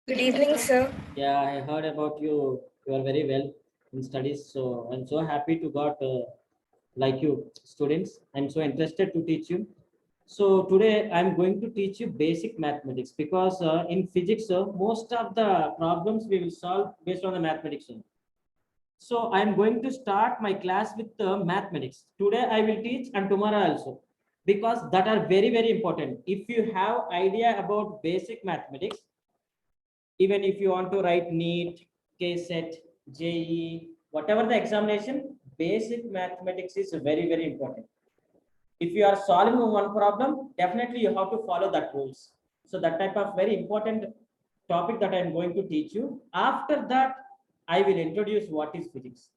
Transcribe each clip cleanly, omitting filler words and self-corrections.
Good evening, sir. Yeah, I heard about you. You are very well in studies, so I'm so happy to got like you students. I'm so interested to teach you. So today I'm going to teach you basic mathematics because in physics, most of the problems we will solve based on the mathematics. So I'm going to start my class with mathematics. Today I will teach and tomorrow also because that are very important. If you have idea about basic mathematics, even if you want to write NEET, KSET, JE, whatever the examination, basic mathematics is very important. If you are solving one problem, definitely you have to follow that rules. So that type of very important topic that I am going to teach you. After that, I will introduce what is physics.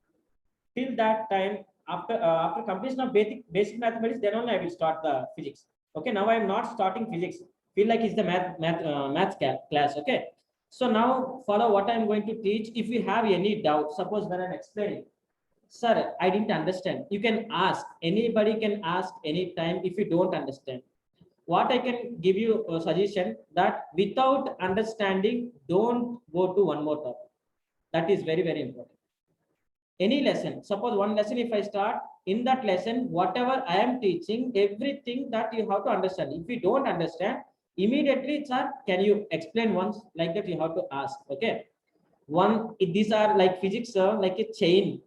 Till that time, after completion of basic mathematics, then only I will start the physics. Okay, now I am not starting physics. Feel like it's the math class. Okay, so now follow what I am going to teach. If you have any doubt, suppose when I'm explaining, sir, I didn't understand, you can ask. Anybody can ask anytime. If you don't understand, what I can give you a suggestion, that without understanding, don't go to one more topic. That is very important. Any lesson, suppose one lesson, if I start, in that lesson whatever I am teaching, everything that you have to understand. If you don't understand, immediately, sir, can you explain once, like that you have to ask. Okay, these are like physics, like a chain.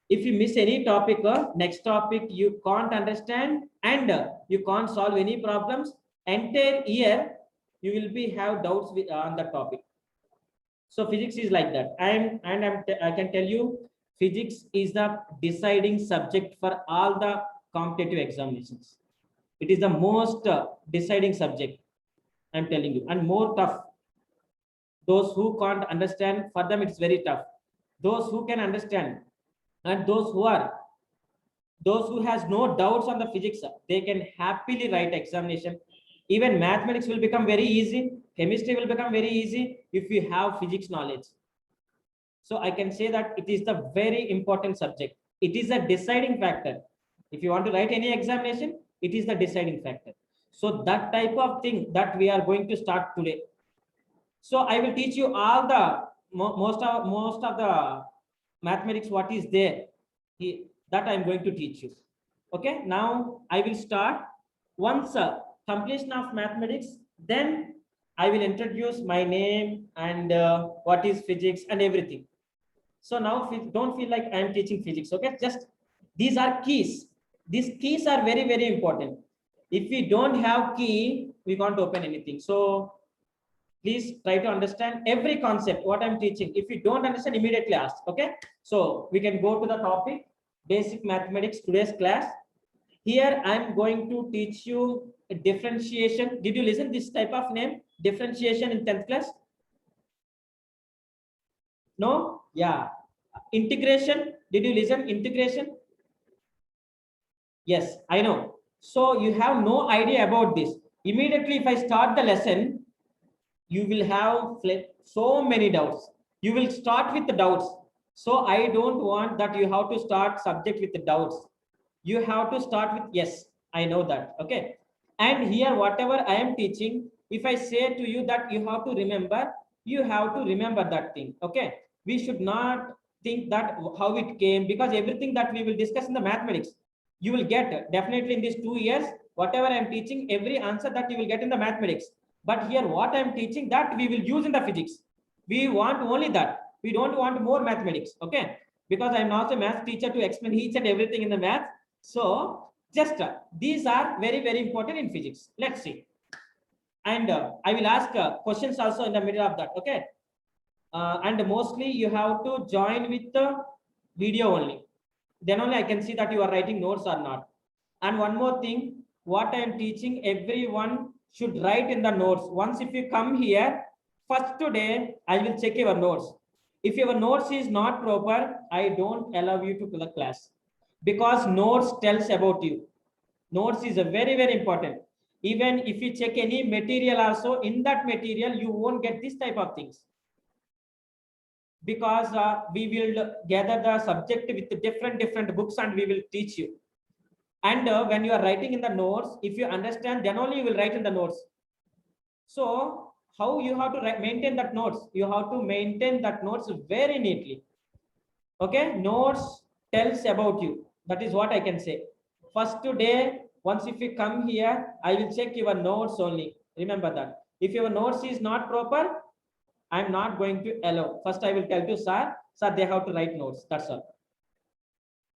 If you miss any topic, next topic you can't understand, and you can't solve any problems entire year. You will be have doubts on the topic. So physics is like that. I can tell you, physics is the deciding subject for all the competitive examinations. It is the most deciding subject. I'm telling you, and more tough. Those who can't understand, for them it's very tough. Those who can understand, and those who has no doubts on the physics, they can happily write examination. Even mathematics will become very easy. Chemistry will become very easy if you have physics knowledge. So I can say that it is the very important subject. It is a deciding factor. If you want to write any examination, it is the deciding factor. So that type of thing that we are going to start today. So I will teach you all the most of the mathematics what is there, that I'm going to teach you. Okay, now I will start. Once completion of mathematics, then I will introduce my name and what is physics and everything. So now don't feel like I am teaching physics. Okay, just these are keys. These keys are very important. If we don't have key, we can't open anything. So please try to understand every concept what I'm teaching. If you don't understand, immediately ask. Okay, so we can go to the topic, basic mathematics, today's class. Here I'm going to teach you a differentiation. Did you listen this type of name, differentiation, in 10th class? No? Yeah. Integration, did you listen integration? Yes, I know. So you have no idea about this. Immediately if I start the lesson, you will have so many doubts. You will start with the doubts. So I don't want that you have to start subject with the doubts. You have to start with yes, I know that. Okay, and here whatever I am teaching, if I say to you that you have to remember, you have to remember that thing. Okay, we should not think that how it came, because everything that we will discuss in the mathematics, you will get definitely in these 2 years. Whatever I am teaching, every answer that you will get in the mathematics. But here what I am teaching, that we will use in the physics. We want only that. We don't want more mathematics. Okay, because I'm not a math teacher to explain each and everything in the math. So just these are very important in physics. Let's see. And I will ask questions also in the middle of that. Okay, and mostly you have to join with the video only. Then only I can see that you are writing notes or not. And one more thing, what I am teaching, everyone should write in the notes. Once if you come here, first today I will check your notes. If your notes is not proper, I don't allow you to the class, because notes tells about you. Notes is a very important. Even if you check any material also, in that material you won't get this type of things, because we will gather the subject with different books and we will teach you. And when you are writing in the notes, if you understand, then only you will write in the notes. So how you have to maintain that notes. You have to maintain that notes very neatly. Okay, notes tells about you. That is what I can say. First day, once if you come here, I will check your notes only. Remember that. If your notes is not proper, I'm not going to allow. First, I will tell you, sir, they have to write notes. That's all.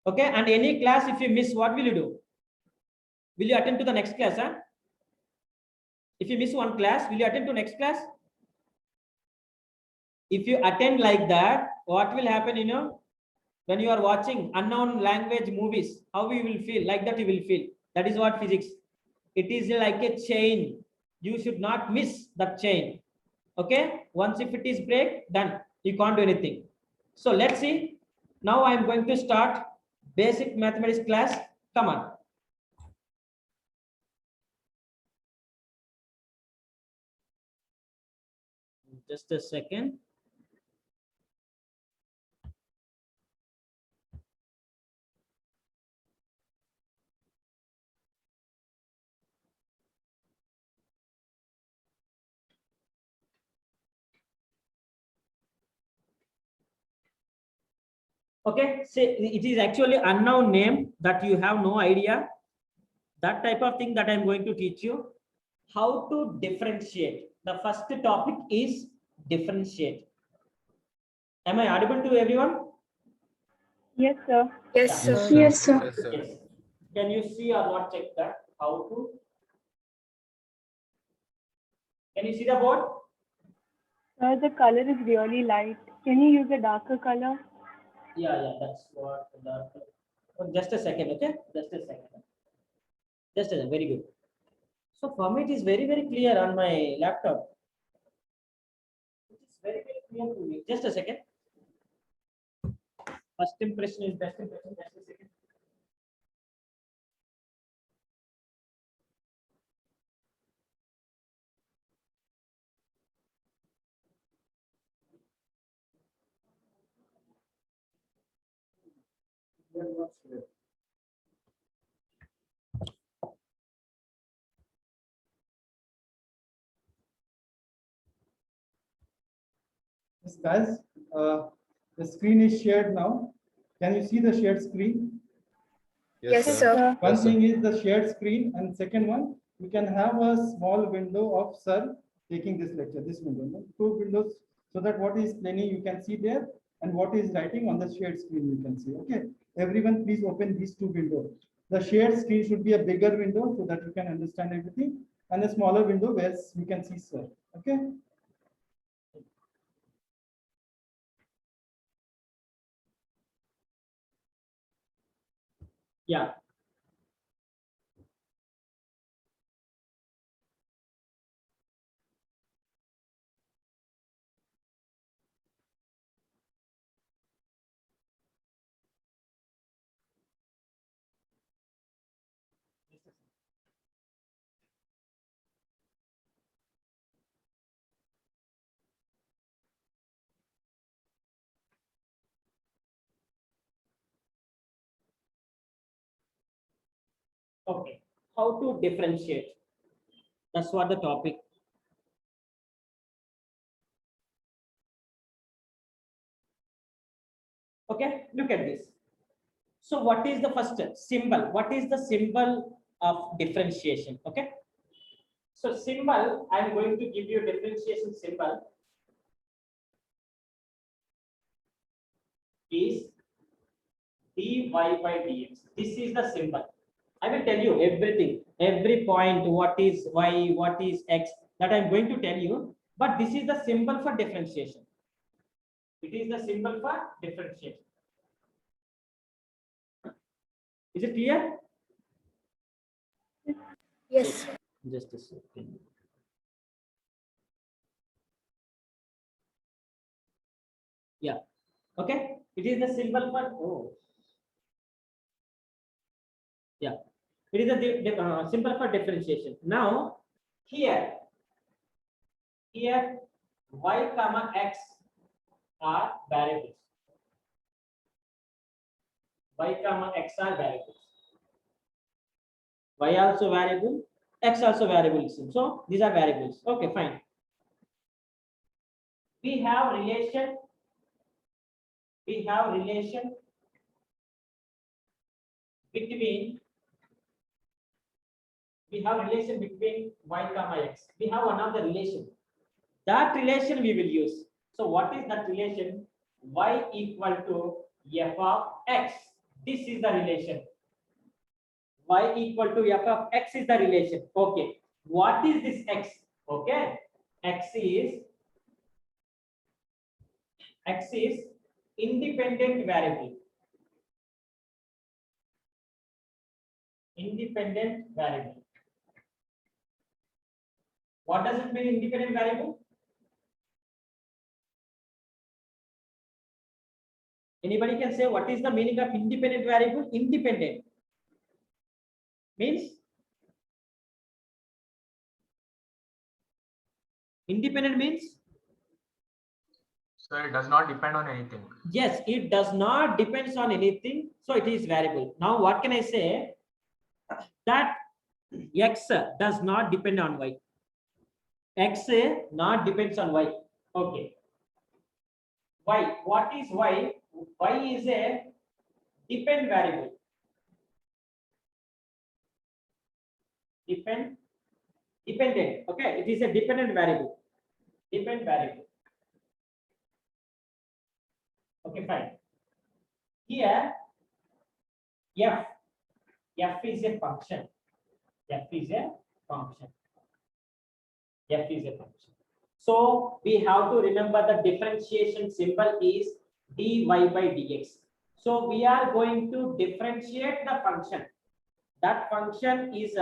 Okay, and any class, if you miss, what will you do? Will you attend to the next class? Huh? If you miss one class, will you attend to next class? If you attend like that, what will happen? When you are watching unknown language movies, how you will feel? Like that you will feel. That is what physics. It is like a chain. You should not miss that chain. Okay. Once if it is break, done. You can't do anything. So let's see. Now I am going to start basic mathematics class. Come on. Just a second. Okay, say it is actually unknown name that you have no idea. That type of thing that I'm going to teach you. How to differentiate. The first topic is differentiate. Am I audible to everyone? Yes, sir. Yes, Yeah. sir. Yes, sir. Yes, sir. Yes. Can you see or not check that? How to? Can you see the board? Sir, the color is really light. Can you use a darker color? Yeah, that's what the. Oh, just a second, okay? Just a second. Just a second. Very good. So for me, it is very, very clear on my laptop. It is very, very clear to me. Just a second. First impression is best impression. Just a second. Yes, guys, the screen is shared now. Can you see the shared screen? Yes, sir. One Yes, sir. thing is the shared screen, and second one, we can have a small window of sir taking this lecture, this window, no? Two windows, so that what is explaining you can see there, and what is writing on the shared screen you can see. Okay, everyone, please open these two windows. The shared screen should be a bigger window so that you can understand everything, and a smaller window where you can see sir. Okay. Yeah. Okay. How to differentiate? That's what the topic. Okay, look at this. So what is the first symbol? What is the symbol of differentiation? Okay. So symbol, I'm going to give you differentiation symbol is dy by dx. This is the symbol. I will tell you everything, every point, what is y, what is x, that I'm going to tell you. But this is the symbol for differentiation. It is the symbol for differentiation. Is it clear? Yes. Just a second. Yeah. Okay. It is the symbol for yeah. It is a symbol for differentiation. Now here y comma x are variables. Y comma x are variables. Y also variable, x also variable. So these are variables. Okay, fine. we have relation between y comma x. We have one of the relation. That relation we will use. So what is that relation? Y equal to f of x. This is the relation. Y equal to f of x is the relation. Okay. What is this x? Okay. X is independent variable. Independent variable. What does it mean, independent variable? Anybody can say what is the meaning of independent variable? Independent means So it does not depend on anything. yes, it does not depends on anything, so it is variable. Now what can I say? That x does not depend on y. X not depends on y. Okay. Y, what is y? Y is a dependent variable. Dependent. Okay, it is a dependent variable. Dependent variable. Okay, fine. Here, f is a function. F is a function. So we have to remember the differentiation symbol is dy by dx. So we are going to differentiate the function. That function is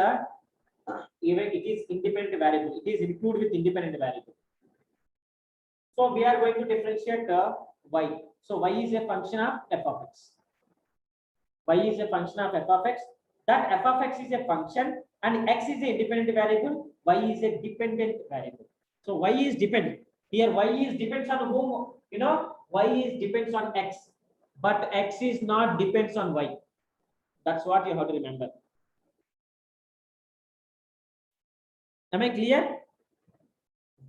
even it is independent variable. It is included with independent variable. So we are going to differentiate y. So y is a function of f of x. Y is a function of f of x. That f of x is a function and x is a independent variable. Y is a dependent variable. So y is dependent. Here y is depends on whom? You know, y is depends on x, but x is not depends on y. That's what you have to remember. Am I clear?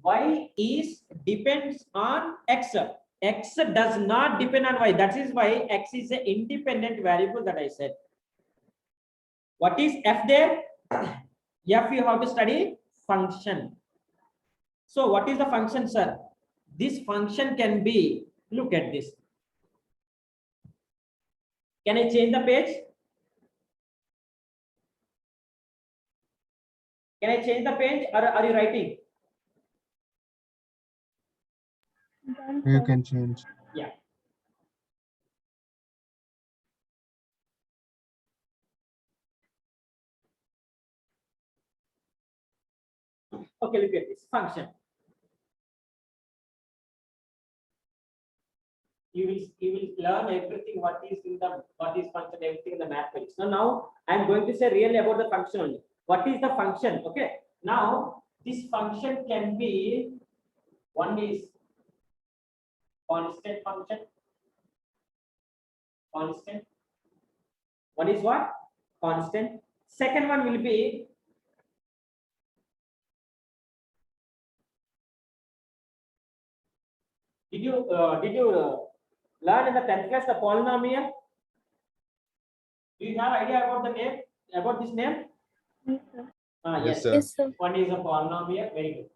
Y is depends on x. X does not depend on y. That is why x is an independent variable that I said. What is f there? F you have to study function. So what is the function, sir? This function can be, look at this. Can I change the page? Can I change the page or are you writing? Done, You sir. can change. Yeah. Okay, look at this function. You will learn everything what is function, everything in the mathematics. Now I'm going to say really about the function only. What is the function? Okay. Now this function can be, one is constant function. Constant. One is what? Constant. Second one will be did you learn in the 10th class the polynomial? Do you have idea about the name, about this name? Yes, sir. Yes. sir. Yes, sir. One is a polynomial. Very good.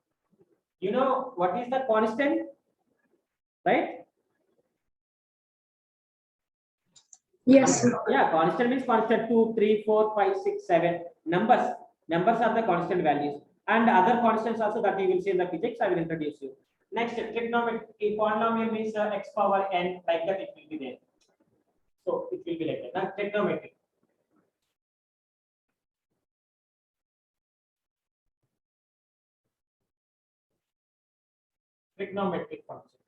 You know what is the constant, right? Yes, sir. Yeah, constant means constant 2, 3, 4, 5, 6, 7 numbers. Numbers are the constant values, and other constants also that you will see in the physics. I will introduce you. Next, trigonometry polynomial means x power n, like that it will be there. So it will be like that. Now, trigonometry. Trigonometric function.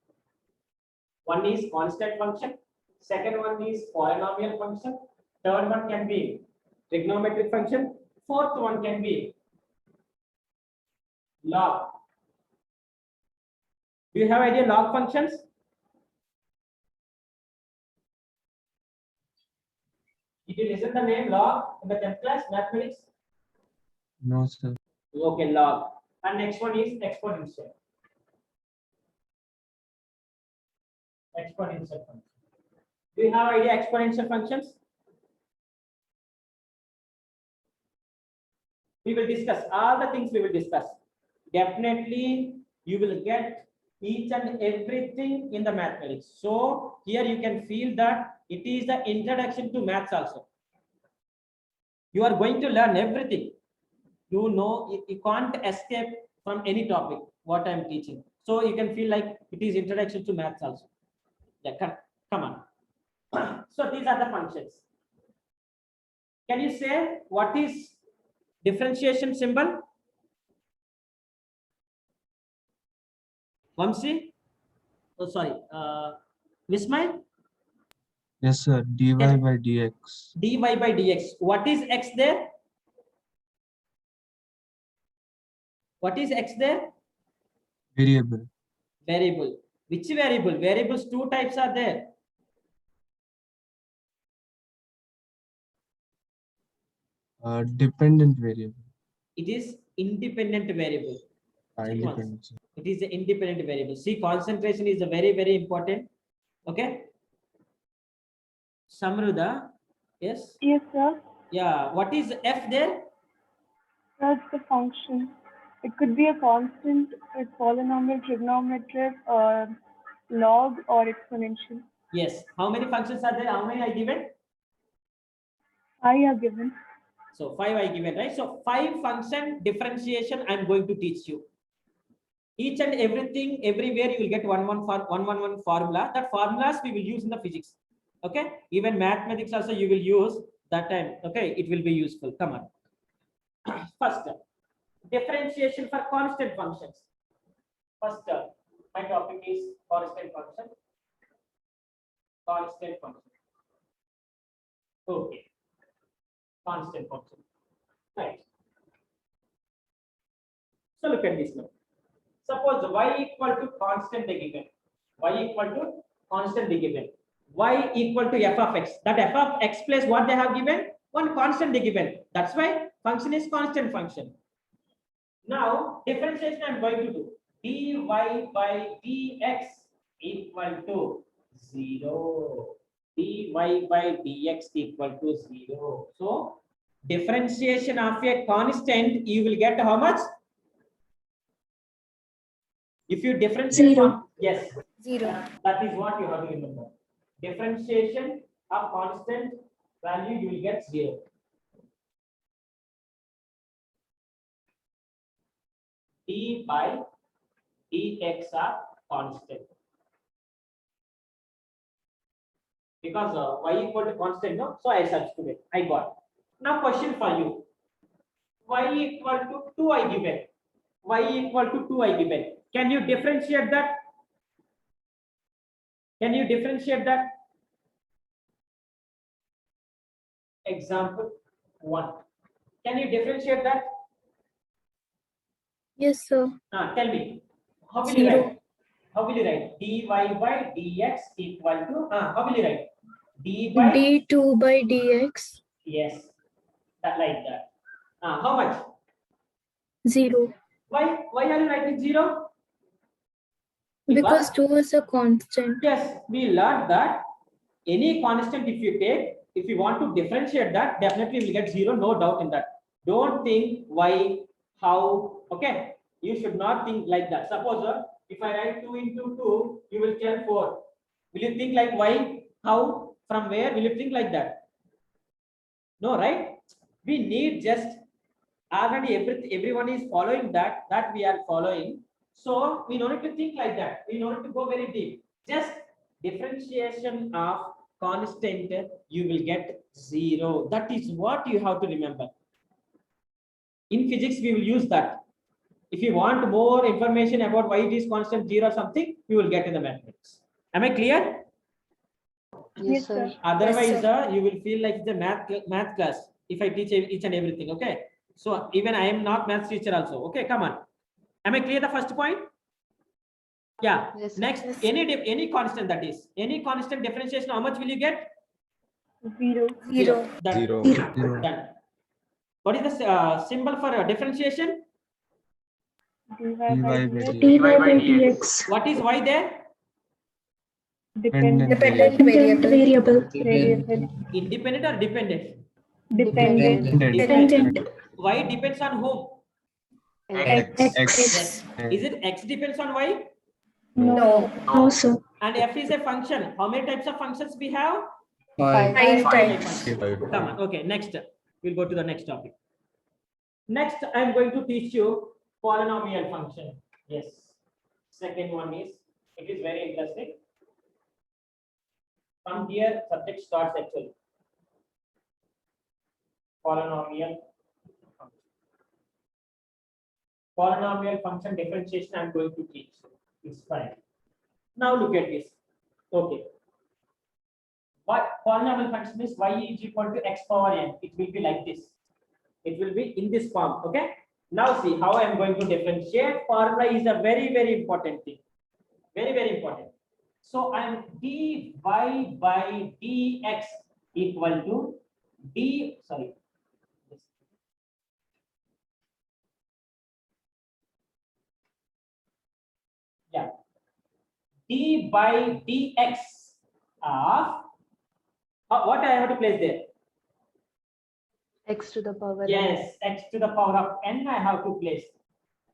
One is constant function. Second one is polynomial function. Third one can be trigonometric function. Fourth one can be log. Do you have idea log functions? Did you listen the name log in the 10th class mathematics? No, sir. Okay, log. And next one is exponential. Exponential function. Do you have idea exponential functions? We will discuss all the things we will discuss. Definitely, you will get each and everything in the mathematics. So here you can feel that it is the introduction to maths also. You are going to learn everything. You know, you can't escape from any topic what I am teaching. So you can feel like it is introduction to maths also. Yeah, come on. So these are the functions. Can you say what is differentiation symbol? Vamsi? Oh, sorry. Vismay? Yes, sir. dy by dx. Dy by dx. What is x there? What is x there? Variable. Variable. Which variable? Variables, two types are there. Dependent variable. It is independent variable. Independent. It is the independent variable. See, concentration is a very, very important. Okay. Samruddha, yes? Yes, sir. Yeah. What is f there? That's the function. It could be a constant, a polynomial, trigonometric, log, or exponential. Yes. How many functions are there? How many I given? I are given. So 5 I given, right? So 5 function differentiation I'm going to teach you. Each and everything, everywhere you will get one formula. That formulas we will use in the physics. Okay. Even mathematics also you will use that time. Okay. It will be useful. Come on. First, differentiation for constant functions. First, my topic is constant function. Constant function. Okay. Constant function. Right. So look at this now. Suppose y equal to constant they given. Y equal to constant they given. Y equal to f of x. That f of x plus what they have given? One constant they given. That's why function is constant function. Now differentiation I'm going to do. Dy by dx equal to 0. Dy by dx equal to 0. So differentiation of a constant, you will get how much? If you differentiate, Zero. yes, 0. that is what you have to remember. Differentiation of constant value, you will get 0. D by dx are constant. Because y equal to constant, no? So I substitute. I got. Now question for you. Y equal to 2 I given. Y equal to 2 I given. Can you differentiate that? Can you differentiate that? Example 1. Can you differentiate that? Yes, sir. Tell me. How will you 0. write? How will you write? Dy by dx equal to, how will you write? D by, d2 by dx. yes, that like that. How much? 0. Why are you writing 0? Because 2 is a constant. Yes, we learned that any constant if you take, if you want to differentiate that, definitely we will get 0, no doubt in that. Don't think why, how, okay? You should not think like that. Suppose if I write 2 into 2, you will get 4. Will you think like why, how, from where? Will you think like that? No, right? We need just already everyone is following that we are following. So we don't need to think like that. We don't need to go very deep. Just differentiation of constant, you will get 0. That is what you have to remember. In physics, we will use that. If you want more information about why it is constant 0 or something, you will get in the mathematics. Am I clear? Yes, sir. Otherwise, Yes, sir. you will feel like the math class if I teach each and everything. Okay. So even I am not math teacher also. Okay, come on. Am I clear the first point? Yeah. Yes, sir. Next, Yes. any constant, that is any constant differentiation, how much will you get? 0. 0. Done. 0. Done. What is the symbol for differentiation? Dy by Dy by dx. dx. dy by by dx. dx. What is y there? Dependent Dependent variable. variable. Independent or dependent? Dependent. Dependent. Y depends on whom? X. X. Is it X depends on Y? No. No. sir. And F is a function. How many types of functions we have? Five Five. types. Come on. Okay, next. We'll go to the next topic. Next, I'm going to teach you polynomial function. Yes. Second one is, it is very interesting. From here, subject starts actually. Polynomial function. Polynomial function differentiation I'm going to teach. It's fine. Now look at this. Okay. What polynomial function is y is equal to x power n. It will be like this. It will be in this form. Okay. Now see how I am going to differentiate. Formula is a very, very important thing. Very, very important. So I am dy by dx equal to d. Sorry. Yeah. D by dx of what I have to place there? X to the power n. Yes, x to the power of n I have to place.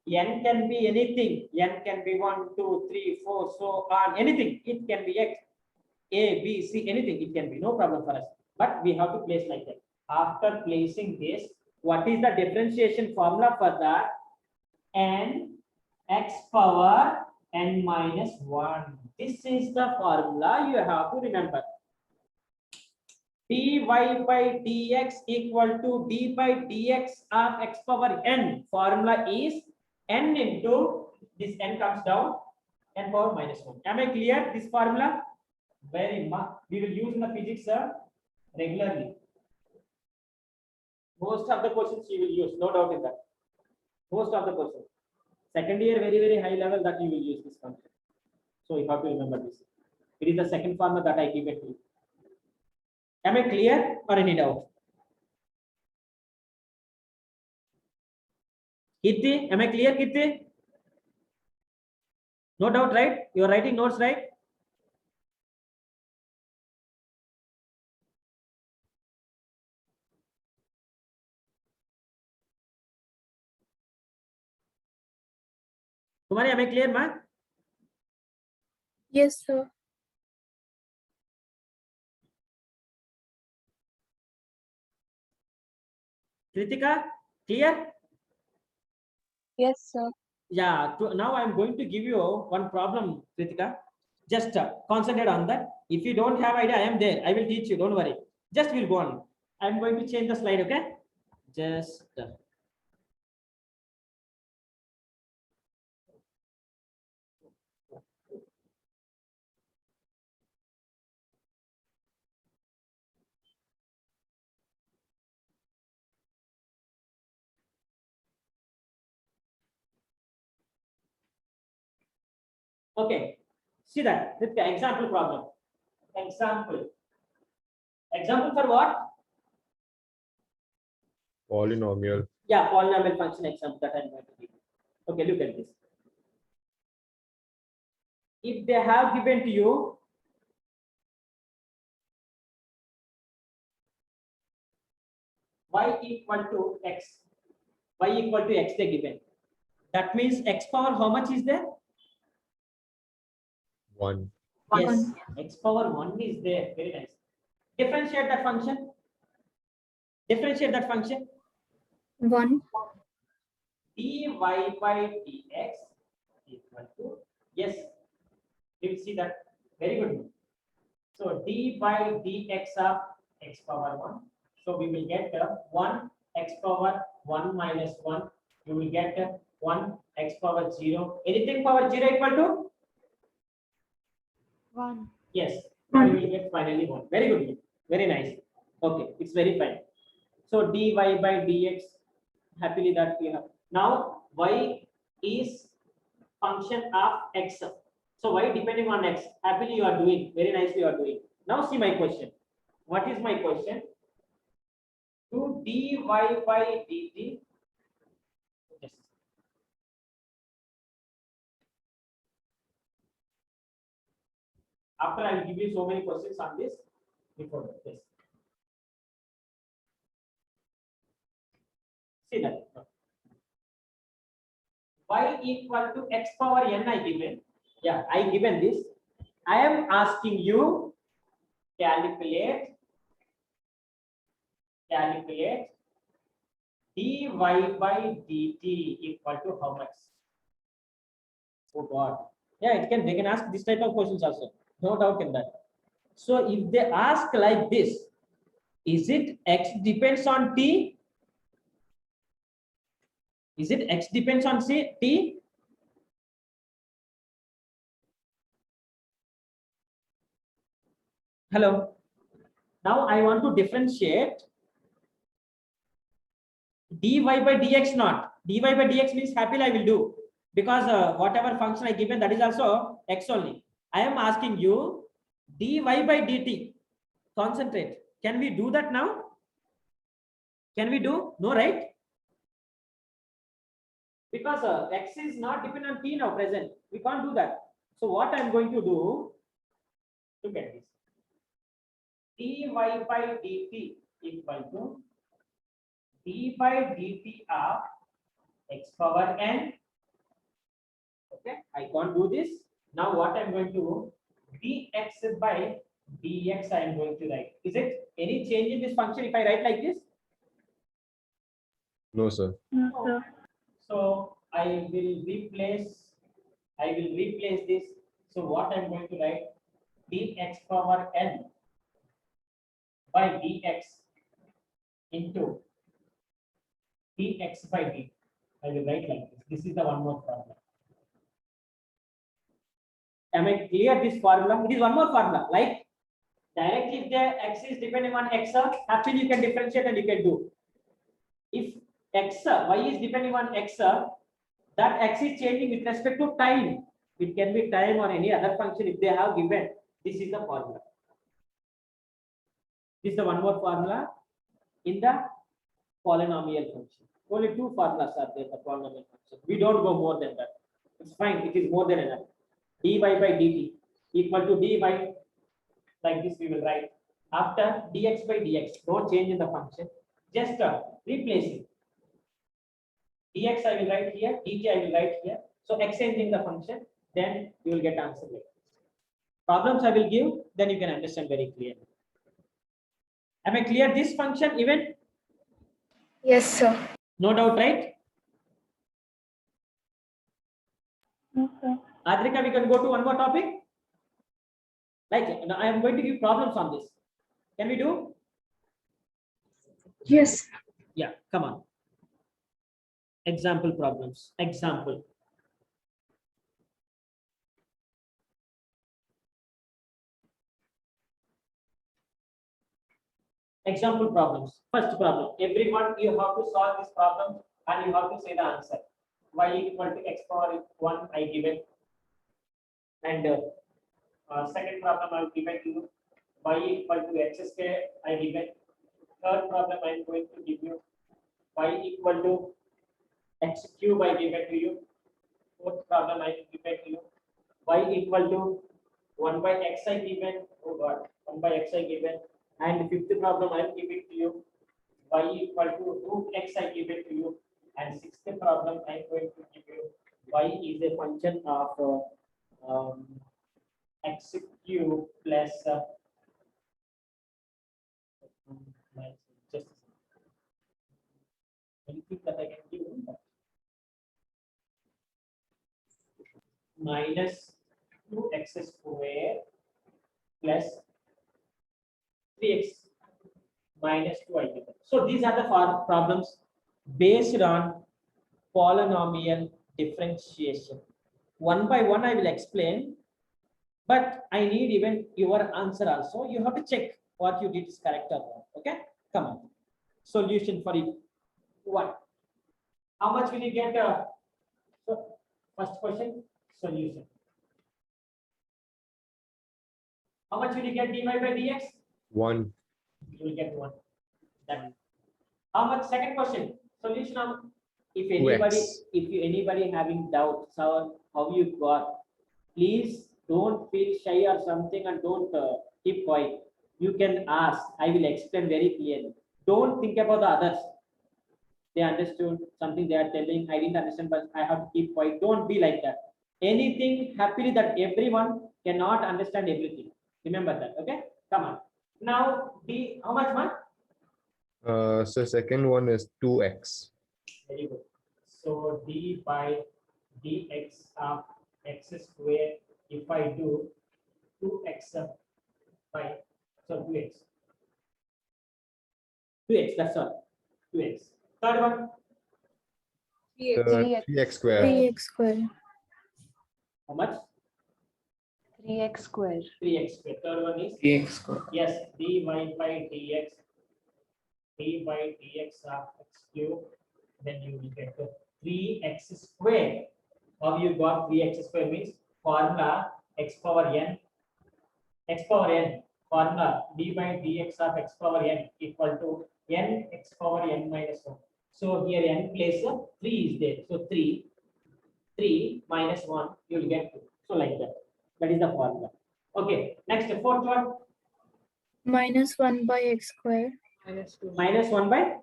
N can be anything. N can be 1, 2, 3, 4, so on. Anything. It can be x, a, b, c, anything. It can be no problem for us. But we have to place like that. After placing this, what is the differentiation formula for that? N x power n minus 1. This is the formula you have to remember. dy by dx equal to d by dx of x power n. Formula is n into this n comes down n power minus 1. Am I clear this formula? Very much. We will use in the physics regularly. Most of the questions you will use, no doubt in that. Most of the questions. Second year, very, very high level that you will use this concept. So you have to remember this. It is the second formula that I give it to you. Am I clear or any doubt? Kirti, am I clear, Kirti? No doubt, right? You are writing notes, right? Kumari, am I clear, ma? Yes, sir. Kritika, clear? Yes, sir. Yeah, now I'm going to give you one problem, Kritika. Just concentrate on that. If you don't have idea, I am there. I will teach you. Don't worry. Just we'll go on. I'm going to change the slide, okay? Just. Okay. See that. This example problem. Example. Example for what? Polynomial. Yeah, polynomial function example that I'm going to give. Okay, look at this. If they have given to you y equal to x, y equal to x they given. That means x power how much is there? 1. Yes, x power 1 is there. Very nice. Differentiate that function. Differentiate that function. 1. dy by dx equal to, yes, you will see that. Very good. So d by dx of x power 1. So we will get 1 x power 1 minus 1. You will get 1 x power 0. Anything power 0 equal to? 1. Yes. We will get finally 1. Very good. Very nice. Okay. It's very fine. So dy by dx, happily that we have. Now y is function of x. So y depending on x. Happily you are doing. Very nicely you are doing. Now see my question. What is my question? To dy by dt. Yes. After I will give you so many questions on this before that. Yes. See that. Y equal to x power n I given. Yeah, I given this. I am asking you calculate dy by dt equal to how much? Oh God. Yeah, they can ask this type of questions also. No doubt in that. So if they ask like this, is it x depends on t? Is it x depends on t? Hello. Now I want to differentiate dy by dx not. Dy by dx means happily I will do, because whatever function I given, that is also x only. I am asking you dy by dt. Concentrate. Can we do that now? Can we do? No, right? Because x is not dependent on t now present. We can't do that. So what I'm going to do, look at this. dy by dt equal to d by dt of x power n. Okay, I can't do this. Now what I'm going to do, dx by dx I am going to write. Is it any change in this function if I write like this? No, sir. No, sir. So I will replace this. So what I'm going to write, dx power n by dx into dx by dt. I will write like this. This is the one more formula. Am I clear this formula? It is one more formula. Like directly if the x is depending on x, happily you can differentiate and you can do. If x, y is depending on x, that x is changing with respect to time. It can be time or any other function if they have given. This is the formula. This is the one more formula in the polynomial function. Only two formulas are there in the polynomial function. We don't go more than that. It's fine. It is more than enough. dy by dt equal to dy, like this we will write. After dx by dx, no change in the function. Just replace it. Dx I will write here, dt I will write here. So exchanging the function, then you will get answer like this. Problems I will give, then you can understand very clearly. Am I clear this function even? Yes, sir. No doubt, right? No, sir. Adrika, we can go to one more topic. Like now I am going to give problems on this. Can we do? Yes. Yeah, come on. Example problems. Example. Example problems. First problem. Everyone, you have to solve this problem and you have to say the answer. Y equal to x power 1 I given. And second problem I will give it to you. Y equal to x square I given. Third problem I am going to give you. Y equal to x cube I give it to you. Fourth problem I will give it to you. Y equal to 1 by x I given. Oh God, 1 by x I given. And fifth problem I will give it to you. Y equal to root x I give it to you. And sixth problem I am going to give you. Y is a function of x cube plus just anything that I can give you. Minus 2x square plus 3x minus 2 I given. So these are the problems based on polynomial differentiation. One by one I will explain, but I need even your answer also. You have to check what you did is correct or wrong. Okay, come on. Solution for it. One. How much will you get? So first question, solution. How much will you get dy by dx? 1. You will get 1. Done. How much? Second question, solution of, if anybody having doubts how you got, please don't feel shy or something and don't keep quiet. You can ask. I will explain very clearly. Don't think about the others. They understood something they are telling. I didn't understand, but I have to keep quiet. Don't be like that. Anything happily that everyone cannot understand everything. Remember that. Okay. Come on. Now, D, how much, man? So second one is 2x. Very good. So d by dx of x square, if I do 2x by, so 2x. 2x, that's all. 2x. Third one, 3x square. 3x square. how much? 3x square. 3x square. Third one is, X square. yes, dy by dx, d by dx of x cube, then you will get 3x square. How you got 3x square means formula x power n, formula d by dx of x power n equal to n x power n minus 1. So here n place 3 is there. So 3 minus 1 you will get 2. So like that. That is the formula. Okay. Next, fourth one. Minus 1 by x square. Minus 1 by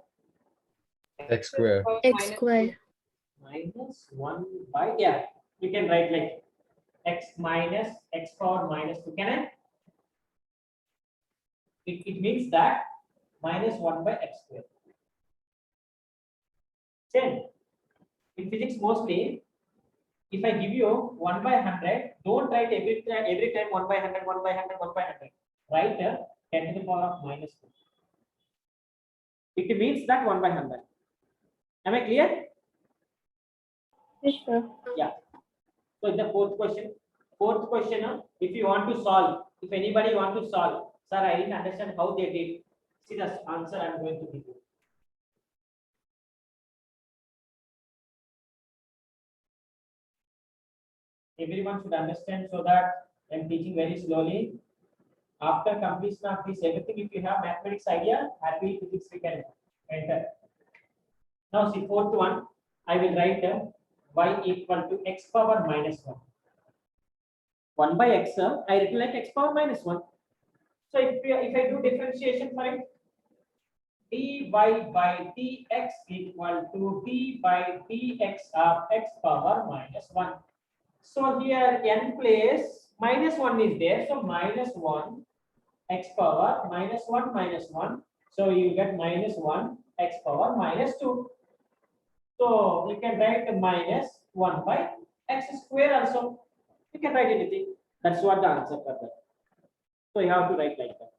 X square. X square. minus 1 by, yeah, you can write like x minus x power minus 2. Can I? It means that minus 1 by x square. Then in physics mostly, if I give you 1 by 100, don't write every time 1 by 100, 1 by 100, 1 by 100. Write 10 to the power of minus 2. It means that 1 by 100. Am I clear? Yes, sir. Yeah. So the fourth question, if you want to solve, if anybody want to solve, sir, I didn't understand how they did. See the answer I am going to give you. Everyone should understand so that I am teaching very slowly. After completion of this, everything, if you have mathematics idea, happy physics we can enter. Now see fourth one, I will write y equal to x power minus 1. 1 by x, I written like x power minus 1. So if I do differentiation for it, dy by dx equal to d by dx of x power minus 1. So here n place minus 1 is there. So minus 1 x power minus 1 minus 1. So you get minus 1 x power minus 2. So you can write minus 1 by x square also. You can write anything. That's what the answer for that. So you have to write like that.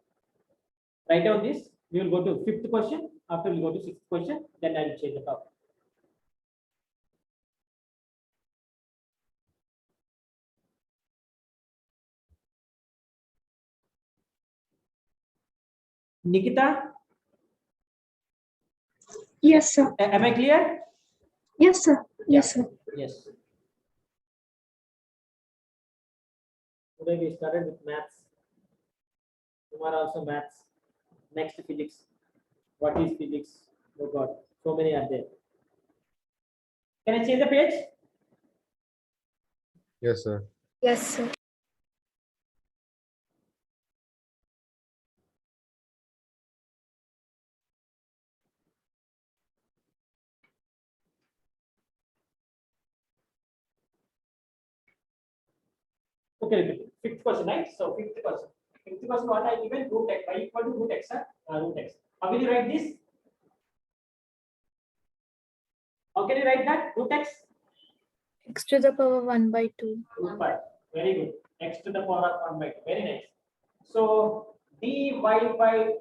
Write down this. We will go to fifth question. After we go to sixth question, then I will change the topic. Nikita, Yes, sir. am I clear? Yes, sir. Yes, sir. Yes. Today we started with maths. Tomorrow also maths. Next physics. What is physics? Oh God, so many are there. Can I change the page? Yes, sir. Yes, sir. Okay. Fifth question, right? So fifth question. Fifth question, what I given root x, y equal to root x, root x. How will you write this? How can you write that? Root x? X to the power 1 by 2. Root pi. Very good. X to the power of 1 by 2. Very nice. So dy by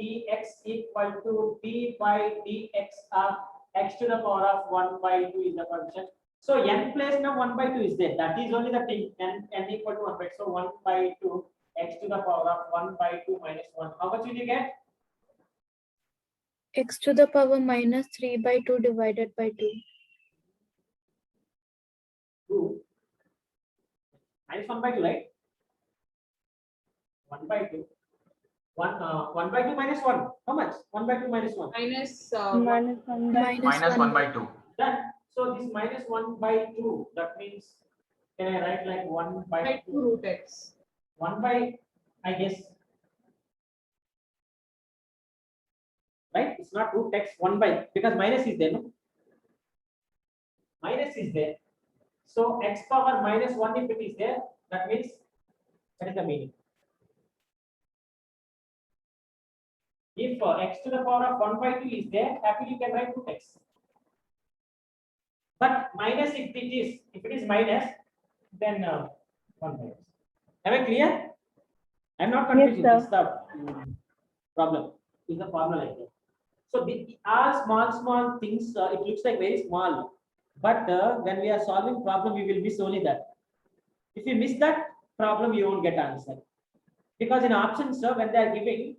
dx equal to d by dx of x to the power of 1 by 2 is the function. So n place now 1 by 2 is there. That is only the thing. N equal to 1 by 2. So 1 by 2 x to the power of 1 by 2 minus 1. How much will you get? X to the power minus 3 by 2 divided by 2. 2 minus 1 by 2, right? 1 by 2. 1 by 2 minus 1. How much? 1 by 2 minus 1. Minus Minus 1 by Minus 1 by 2. Done. So this minus 1 by 2, that means, can I write like 1 by 2? root x. 1 by, I guess, right? It's not root x 1 by, because minus is there, no? Minus is there. So x power minus 1 if it is there, that means, that is the meaning. If x to the power of 1 by 2 is there, happily you can write root x. But minus if it is minus, then 1 by x. Am I clear? I'm not confusing. sir. It's the problem. Is the formula like that? So the are small things. It looks like very small, but when we are solving problem, we will miss only that. If you miss that problem, you won't get answer. Because in options, when they are giving,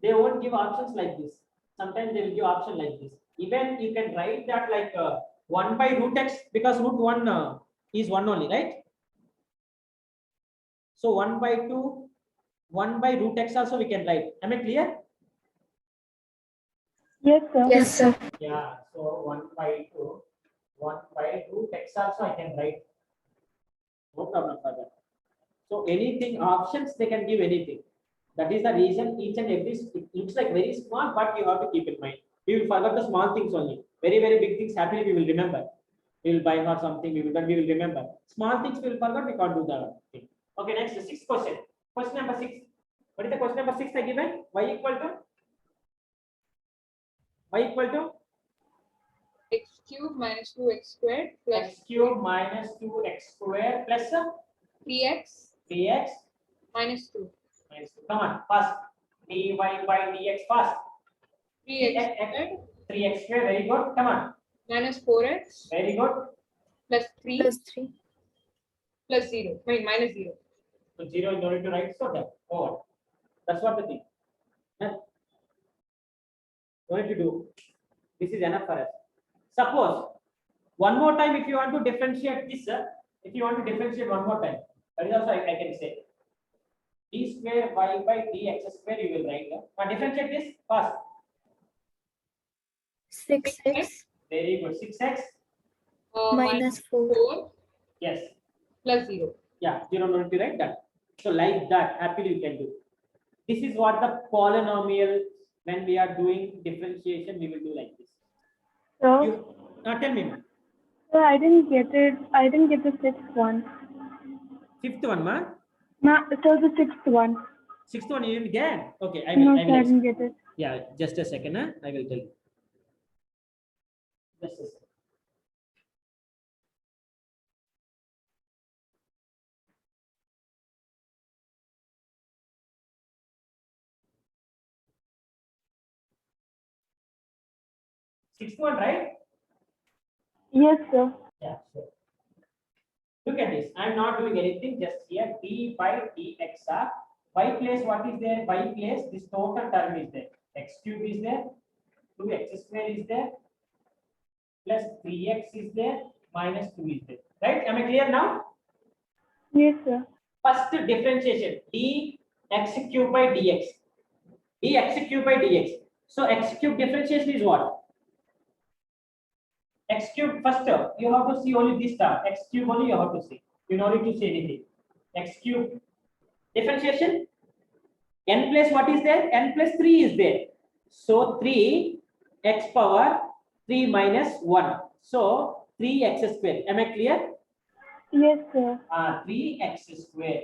they won't give options like this. Sometimes they will give option like this. Even you can write that like 1 by root x, because root 1 is 1 only, right? So 1 by 2, 1 by root x also we can write. Am I clear? Yes, sir. Yes, sir. Yeah. So 1 by 2, 1 by root x also I can write. No problem for that. So anything options they can give anything. That is the reason each and every, it looks like very small, but you have to keep in mind. We will forget the small things only. Very, very big things happily we will remember. We will buy not something, we will remember. Small things we will forget, we can't do the thing. Okay, next, the sixth question. Question number 6. What is the question number 6 I given? Y equal to x cube minus 2x squared plus x cube minus 2x square plus 3x 3x minus 2. minus 2. Come on, fast. Dy by dx fast. 3x squared 3x square, very good. Come on, minus 4x very good. plus 3 Plus 3. plus 0. I mean minus 0. So 0 is no need to write, so that over. That's what the thing. Yeah. No need to do. This is enough for us. Suppose one more time, if you want to differentiate this, if you want to differentiate one more time, that is also I can say d square y by dx square you will write. Now differentiate this fast. 6x Very good. 6x. minus 4. 4 Yes. plus 0. Yeah. 0 no need to write that. So like that, happily you can do. This is what the polynomial, when we are doing differentiation, we will do like this. So, You tell me, ma'am. so I didn't get it. I didn't get the 6th one. 5th one, ma'am. So the 6th one. 6th one you didn't get. Okay, I No, will. sir, I didn't get it. Yeah, just a second. I will tell you. Just a second. Sixth one, right? Yes, sir. Yeah, sure. Look at this. I'm not doing anything. Just here, d by dx are y place. What is there? Y place. This total term is there. X cube is there. 2x square is there. Plus 3x is there. Minus 2 is there. Right? Am I clear now? Yes, sir. First differentiation. Dx cube by dx. Dx cube by dx. So x cube differentiation is what? X cube first you have to see only this term. X cube only you have to see. You don't need to see anything. X cube differentiation. N plus what is there? N plus 3 is there. So 3 x power 3 minus 1. So 3x square. Am I clear? Yes, sir. 3x square.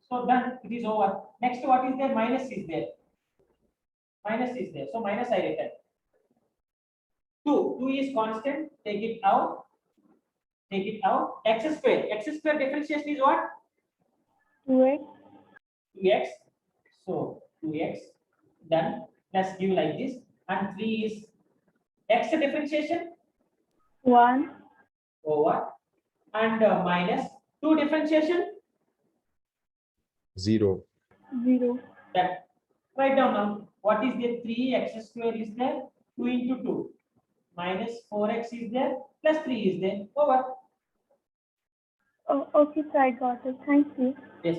So done. It is over. Next what is there? Minus is there. Minus is there. So minus I written. 2 is constant. Take it out. Take it out. X square. X square differentiation is what? 2x. 2x. So 2x. Done. Plus give like this. And 3 is x differentiation 1. over. And minus 2 differentiation. 0. 0. That. Write down now. What is the 3x square is there? 2 into 2. Minus 4x is there. Plus 3 is there. Over. Oh, okay, sir. I got it. Thank you. Yes.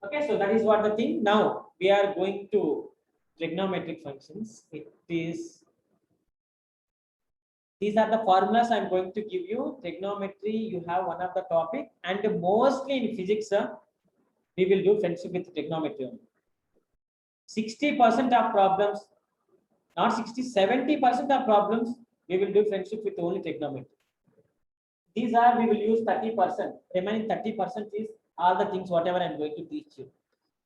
Okay, so that is what the thing. Now we are going to trigonometric functions. It is, these are the formulas I'm going to give you. Trigonometry, you have one of the topic, and mostly in physics, we will do friendship with trigonometry only. 60% of problems, not 60, 70% of problems, we will do friendship with only trigonometry. These are, we will use 30%. Remaining 30% is all the things, whatever I'm going to teach you.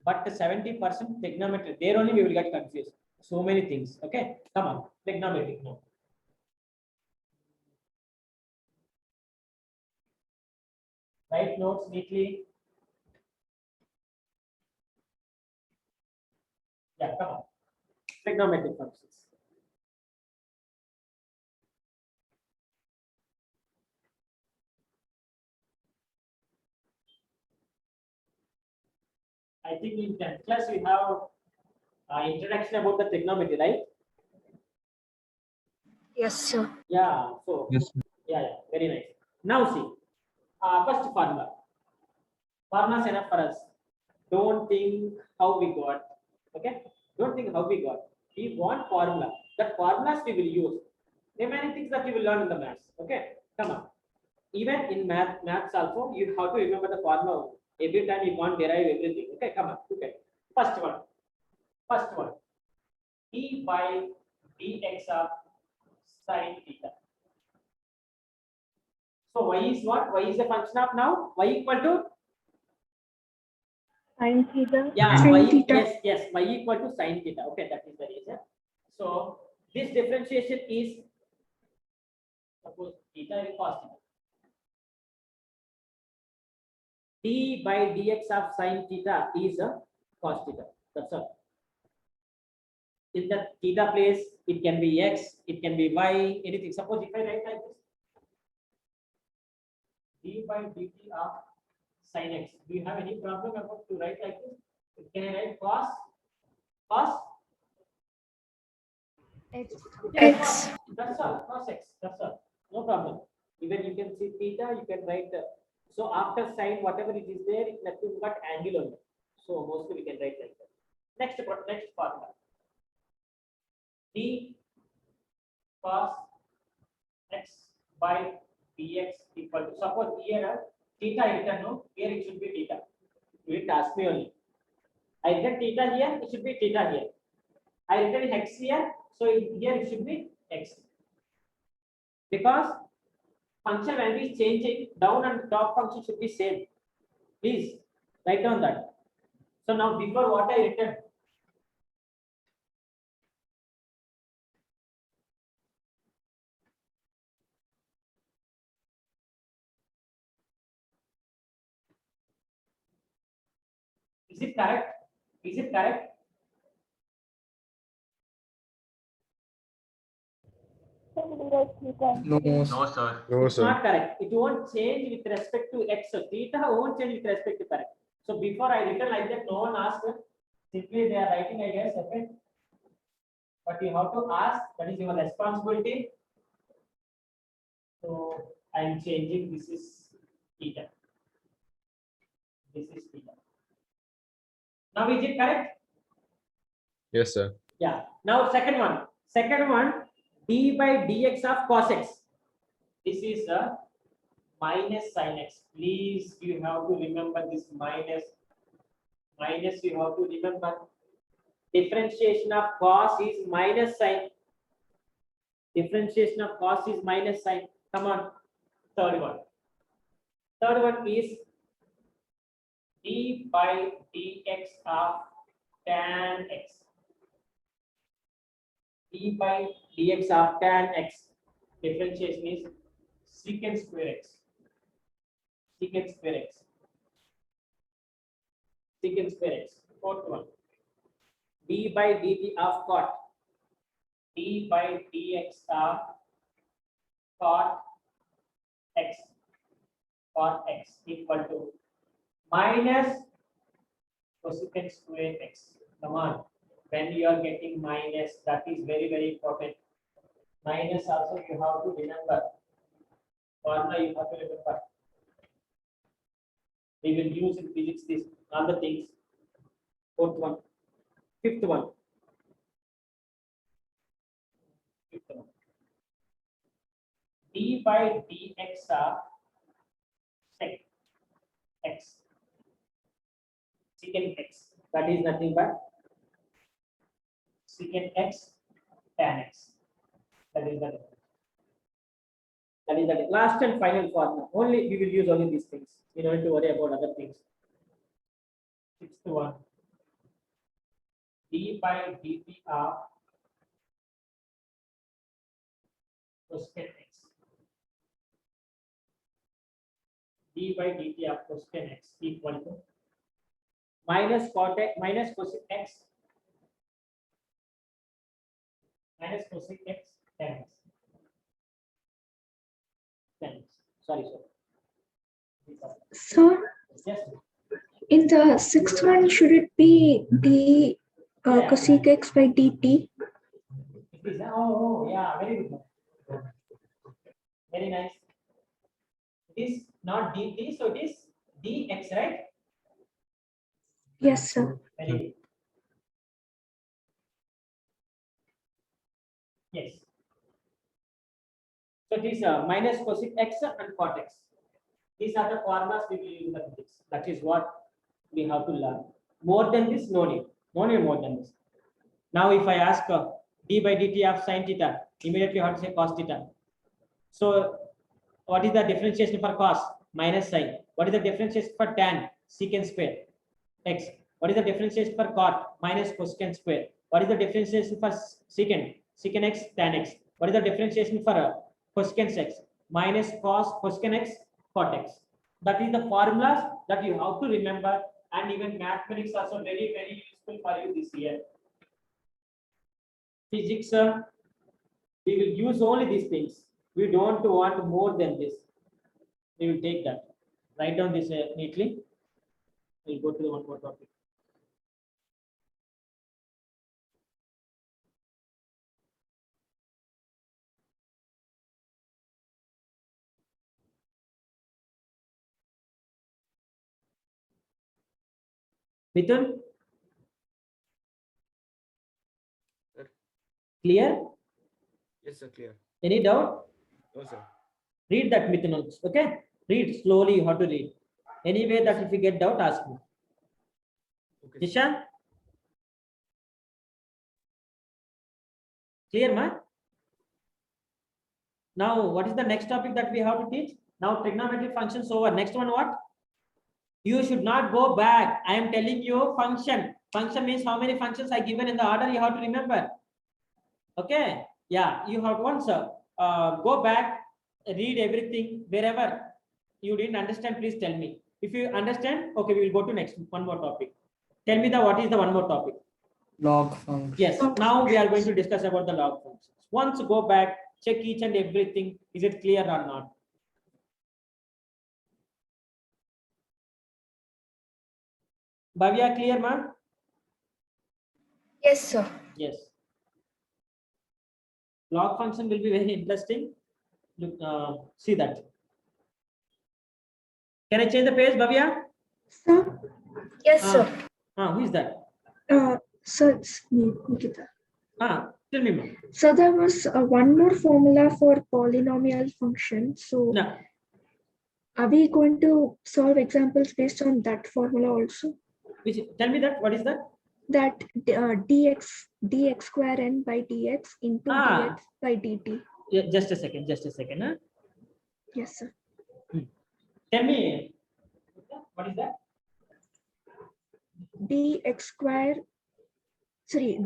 But 70% trigonometry, there only we will get confused. So many things. Okay, come on, trigonometry now. Write notes neatly. Yeah, come on. Trigonometric functions. I think in 10th class we have introduction about the trigonometry, right? Yes, sir. Yeah. So Yes, sir. yeah, very nice. Now see, first formula. Formula is enough for us. Don't think how we got. Okay. Don't think how we got. We want formula. That formulas we will use. There are many things that you will learn in the maths. Okay. Come on. Even in maths also, you have to remember the formula. Every time you can't derive everything. Okay. Come on. Okay. First one. First one. D by dx of sine theta. So y is what? Y is the function of now. Y equal to, Sine theta. yeah, Sin y, theta. yes, y equal to sine theta. Okay, that is the reason. So this differentiation is, suppose theta is cos theta. D by dx of sine theta is a cos theta. That's all. In the theta place, it can be x, it can be y, anything. Suppose if I write like this, d by dt of sin x. Do you have any problem about to write like this? Can I write cos? X. X. That's all. Cos x. That's all. No problem. Even you can see theta. You can write. So after sine, whatever it is there, it's nothing but angle only. So mostly we can write like that. Next formula. D cos x by dx equal to, suppose here theta written, no, here it should be theta. You didn't ask me only. I written theta here, it should be theta here. I written x here, so here it should be x. Because function value is changing, down and top function should be same. Please write down that. So now before what I written, is it correct? Is it correct? No, sir. No, It's sir. not correct. It won't change with respect to x. So theta won't change with respect to correct. So before I written like that, no one asked. Simply they are writing, I guess. Okay. But you have to ask. That is your responsibility. So I am changing. This is theta. This is theta. Now is it correct? Yes, sir. Yeah. Now second one. Second one. D by dx of cos x. This is a minus sin x. Please, you have to remember this minus. Minus, you have to remember. Differentiation of cos is minus sin. Differentiation of cos is minus sin. Come on. Third one. Third one is d by dx of tan x. D by dx of tan x. Differentiation is secant square x. Secant square x. Secant square x. Fourth one. D by dt of cot. D by dx of cot x. Cot x equal to minus cosecant square x. Come on. When you are getting minus, that is very, very important. Minus also you have to remember. Formula you have to remember. We will use in physics this all the things. Fourth one. Fifth one. Fifth one. D by dx of sec x. secant x. That is nothing but secant x tan x. That is the last and final formula. Only we will use only these things. You don't have to worry about other things. Sixth one. D by dt of cosecant x. D by dt of cosecant x equal to minus cosec x minus cosec x tan x. Sorry, sir. So Yes. in the sixth one, should it be d Yeah. cosec x by dt? It is. Oh, yeah, very good. Very nice. It is not dt, so it is dx, right? Yes, sir. Very good. Yes. So it is minus cosec x and cot x. These are the formulas we will use in the physics. That is what we have to learn. More than this, no need. No need more than this. Now, if I ask d by dt of sin theta, immediately you have to say cos theta. So, what is the differentiation for cos? Minus sin. What is the differentiation for tan? Secant square x. What is the differentiation for cot? Minus cosecant square. What is the differentiation for secant? Secant x tan x. What is the differentiation for cosecant x? Minus cos cosecant x cot x. That is the formulas that you have to remember, and even mathematics also very useful for you this year. Physics, we will use only these things. We don't want more than this. We will take that. Write down this neatly. We'll go to the one more topic. Mithun? Sir. Clear? Yes, sir. Clear. Any doubt? No, sir. Read that, Mithun also. Okay? Read slowly. You have to read. Anyway, that if you get doubt, ask me. Okay. Nishan? Clear, ma? Now, what is the next topic that we have to teach? Now, trigonometric functions over. Next one, what? You should not go back. I am telling you function. Function means how many functions I given in the order you have to remember. Okay? Yeah, you have once go back, read everything wherever you didn't understand, please tell me. If you understand, okay, we will go to next one more topic. Tell me what is the one more topic? Log function. Yes, now we are going to discuss about the log functions. Once go back, check each and everything. Is it clear or not? Bhavya, clear, ma'am? Yes, sir. Yes. Log function will be very interesting. Look, see that. Can I change the page, Bhavya? Sir? Yes, sir. Who is that? So it's me, Nikita. Tell me, ma'am. So there was one more formula for polynomial function. So No. are we going to solve examples based on that formula also? Which, tell me that. What is that? That dx square n by dx into dx by dt. Yeah, just a second. Just a second. Huh? Yes, sir. Tell me. What is that? Dx square. Sorry,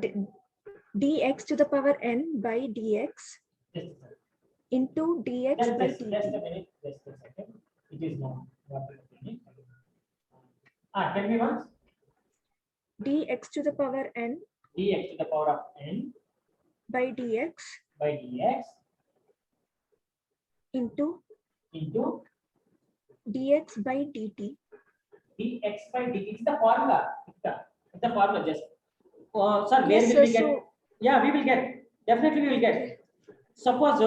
dx to the power n by dx Just a second. into dx by Just a dt. minute. Just a second. It is not. Tell me once. Dx to the power n Dx to the power of n by dx by dx into dx by dt. dx by dt. It's the formula. It's the formula. Just. Sir, where Yes, will sir, we get? Yeah, we will get. Definitely, we will get. Suppose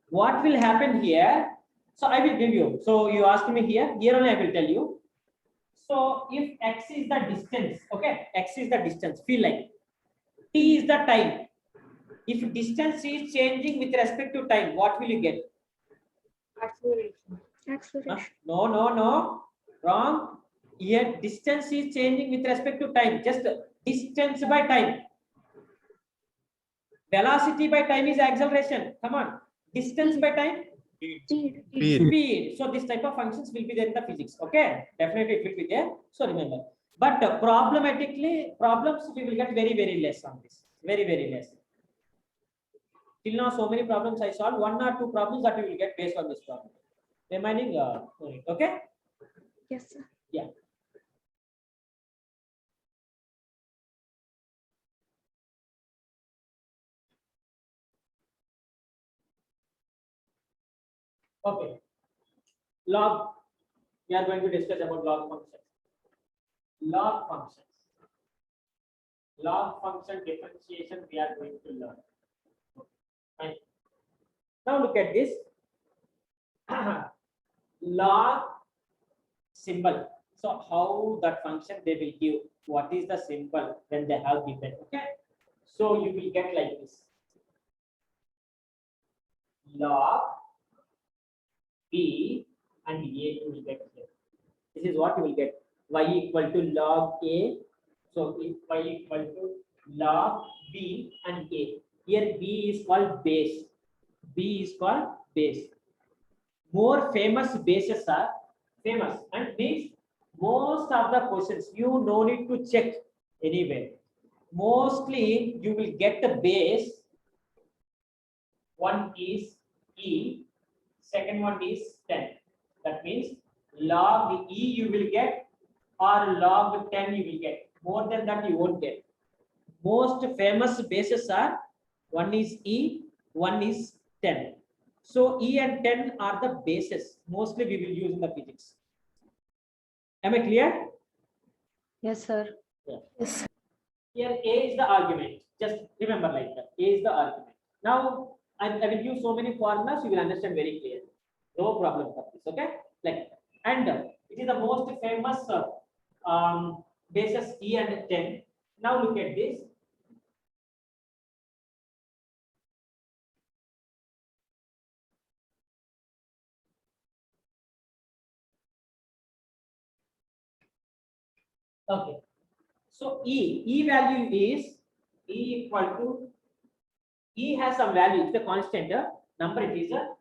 what will happen here? So I will give you. So you ask me here. Here only I will tell you. So if x is the distance, okay, x is the distance. Feel like t is the time. If distance is changing with respect to time, what will you get? Acceleration. Acceleration. No. Wrong. Here distance is changing with respect to time. Just distance by time. Velocity by time is acceleration. Come on. Distance by time. Speed. Speed. Speed. So this type of functions will be there in the physics. Okay. Definitely it will be there. So remember. But problematically, problems we will get very less on this. Very less. Till now, so many problems I solved. 1 or 2 problems that you will get based on this problem. Remaining, okay? Yes, sir. Yeah. Okay. Log. We are going to discuss about log functions. Log functions. Log function differentiation we are going to learn. Fine. Now look at this. Log symbol. So how that function they will give, what is the symbol when they have given, okay? So you will get like this. Log B and A you will get here. This is what you will get. Y equal to log A. So if Y equal to log B and A. Here B is called base. B is called base. More famous bases are famous and means most of the questions you no need to check anywhere. Mostly you will get the base. One is E, second one is 10. That means log E you will get or log 10 you will get. More than that you won't get. Most famous bases are one is E, one is 10. So E and 10 are the bases. Mostly we will use in the physics. Am I clear? Yes, sir. Yeah. Yes. Here A is the argument. Just remember like that. A is the argument. Now I will use so many formulas, you will understand very clearly. No problem for this. Okay? Like and it is the most famous bases E and 10. Now look at this. Okay. So E value is E equal to E has some value. It's a constant number. It is a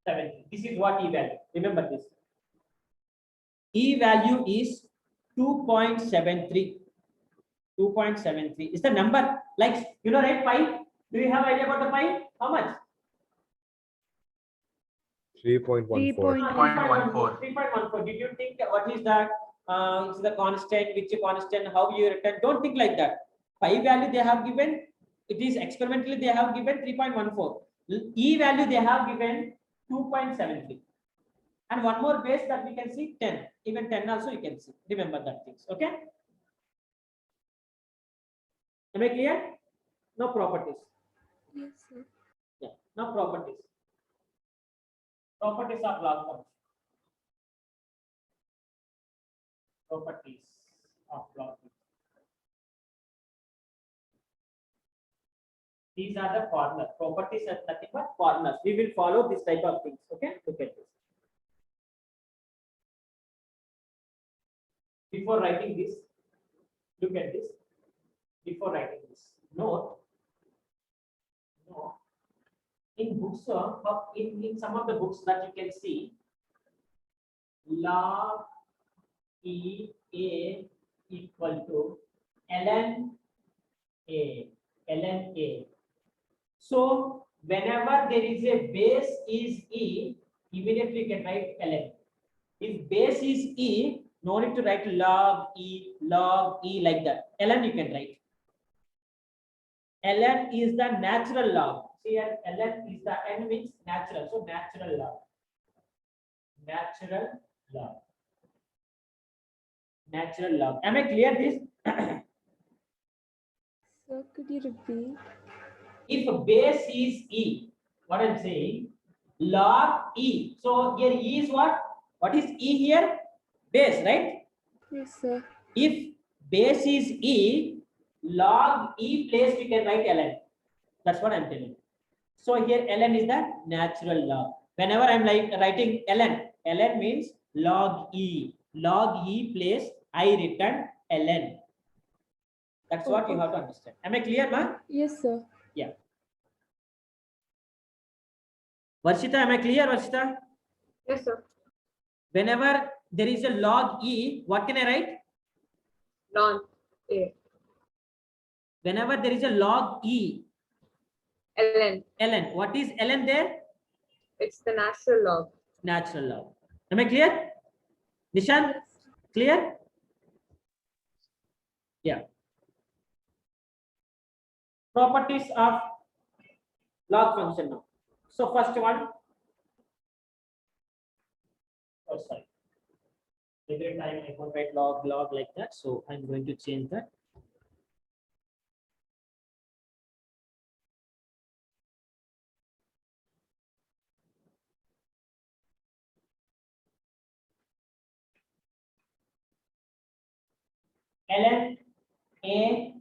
70. This is what E value. Remember this. E value is 2.73. 2.73 is the number. Like right? Pi. Do you have idea about the pi? How much? 3.14. 3.14. Did you think what is that? It's the constant, which constant, how you return? Don't think like that. Pi value they have given, it is experimentally they have given 3.14. E value they have given 2.73. And one more base that we can see 10. Even 10 also you can see. Remember that things. Okay. Am I clear? No properties. Yes, sir. Yeah. No properties. Properties of log function. Properties of log function. These are the formulas. Properties are nothing but formulas. We will follow this type of things. Okay, look at this. Before writing this, look at this. Before writing this, note. In books, in some of the books that you can see, log E A equal to ln A. Ln A. So whenever there is a base is E, immediately you can write ln. If base is E, no need to write log E like that. Ln you can write. Ln is the natural log. See here, ln is the n means natural. So natural log. Natural log. Natural log. Am I clear this? Sir, could you repeat? If base is E, what I'm saying, log E. So here E is what? What is E here? Base, right? Yes, sir. If base is E, log E place we can write ln. That's what I'm telling. So here ln is the natural log. Whenever I'm like writing ln means log E. log E place I return ln. That's what you have to understand. Am I clear, ma? Yes, sir. Yeah. Varshita, am I clear, Varshita? Yes, sir. Whenever there is a log E, what can I write? Non A. Whenever there is a log E, Ln. ln, what is ln there? It's the natural log. Natural log. Am I clear? Nishan, clear? Yeah. Properties of log function now. So first one. Oh, sorry. Every time I can't write log like that. So I'm going to change that. ln A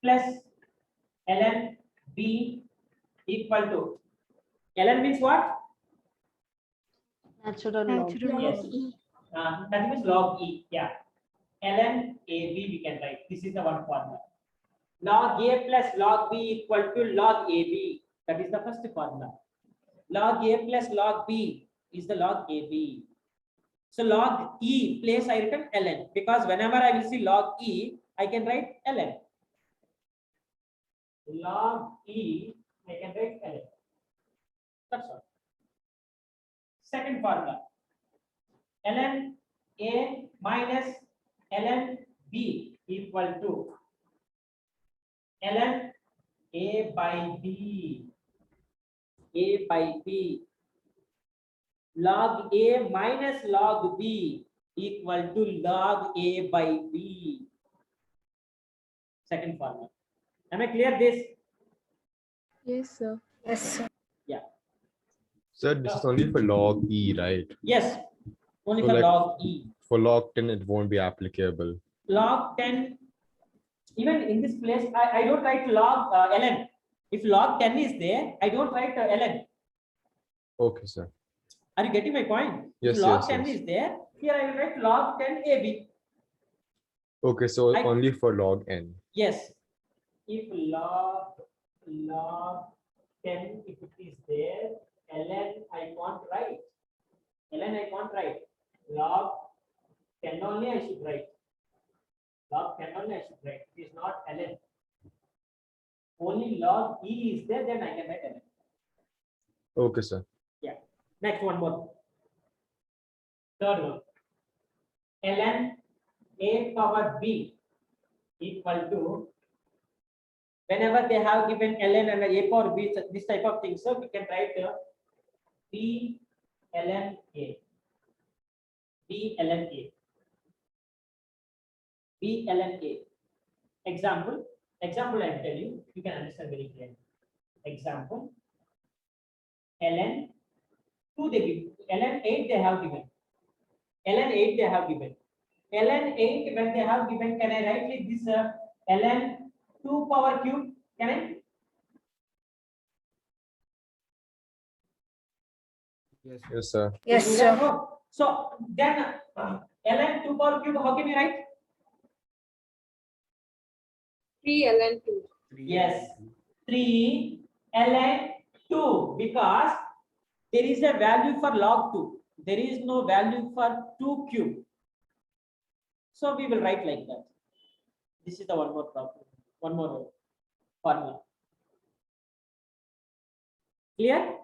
plus ln B equal to ln means what? Natural log. Yes. That means log E. Yeah. ln AB we can write. This is the one formula. Log A plus log B equal to log AB. That is the first formula. Log A plus log B is the log AB. So log E place I written ln because whenever I will see log E, I can write ln. Log E, I can write ln. That's all. Second formula. ln A minus ln B equal to ln A by B. A by B. Log A minus log B equal to log A by B. Second formula. Am I clear this? Yes, sir. Yeah. Sir, this is only for log E, right? Yes. Only So for like- log E. For log 10, it won't be applicable. Log 10. Even in this place, I don't write log ln. If log 10 is there, I don't write ln. Okay, sir. Are you getting my point? Yes, if log yes, 10 yes. is there, here I will write log 10 AB. Okay, so I- only for log N. Yes. If log 10, if it is there, ln I can't write. ln I can't write. Log 10 only I should write. Log 10 only I should write. It is not ln. Only log E is there, then I can write ln. Okay, sir. Next one more. Third one. ln A power B equal to, whenever they have given ln and A power B, this type of thing, so we can write B ln A. B ln A. B ln A. Example I will tell you, you can understand very clearly. Example, ln 2 they give, ln 8 they have given. ln 8 they have given. ln 8 when they have given, can I write like this ln 2 power cube? Can I? Yes, sir. Yes, sir. So then ln 2 power cube, how can you write? 3 ln 2. Yes, 3 ln 2, because there is a value for log 2. There is no value for 2 cube. So we will write like that. This is the one more problem. One more formula. Clear?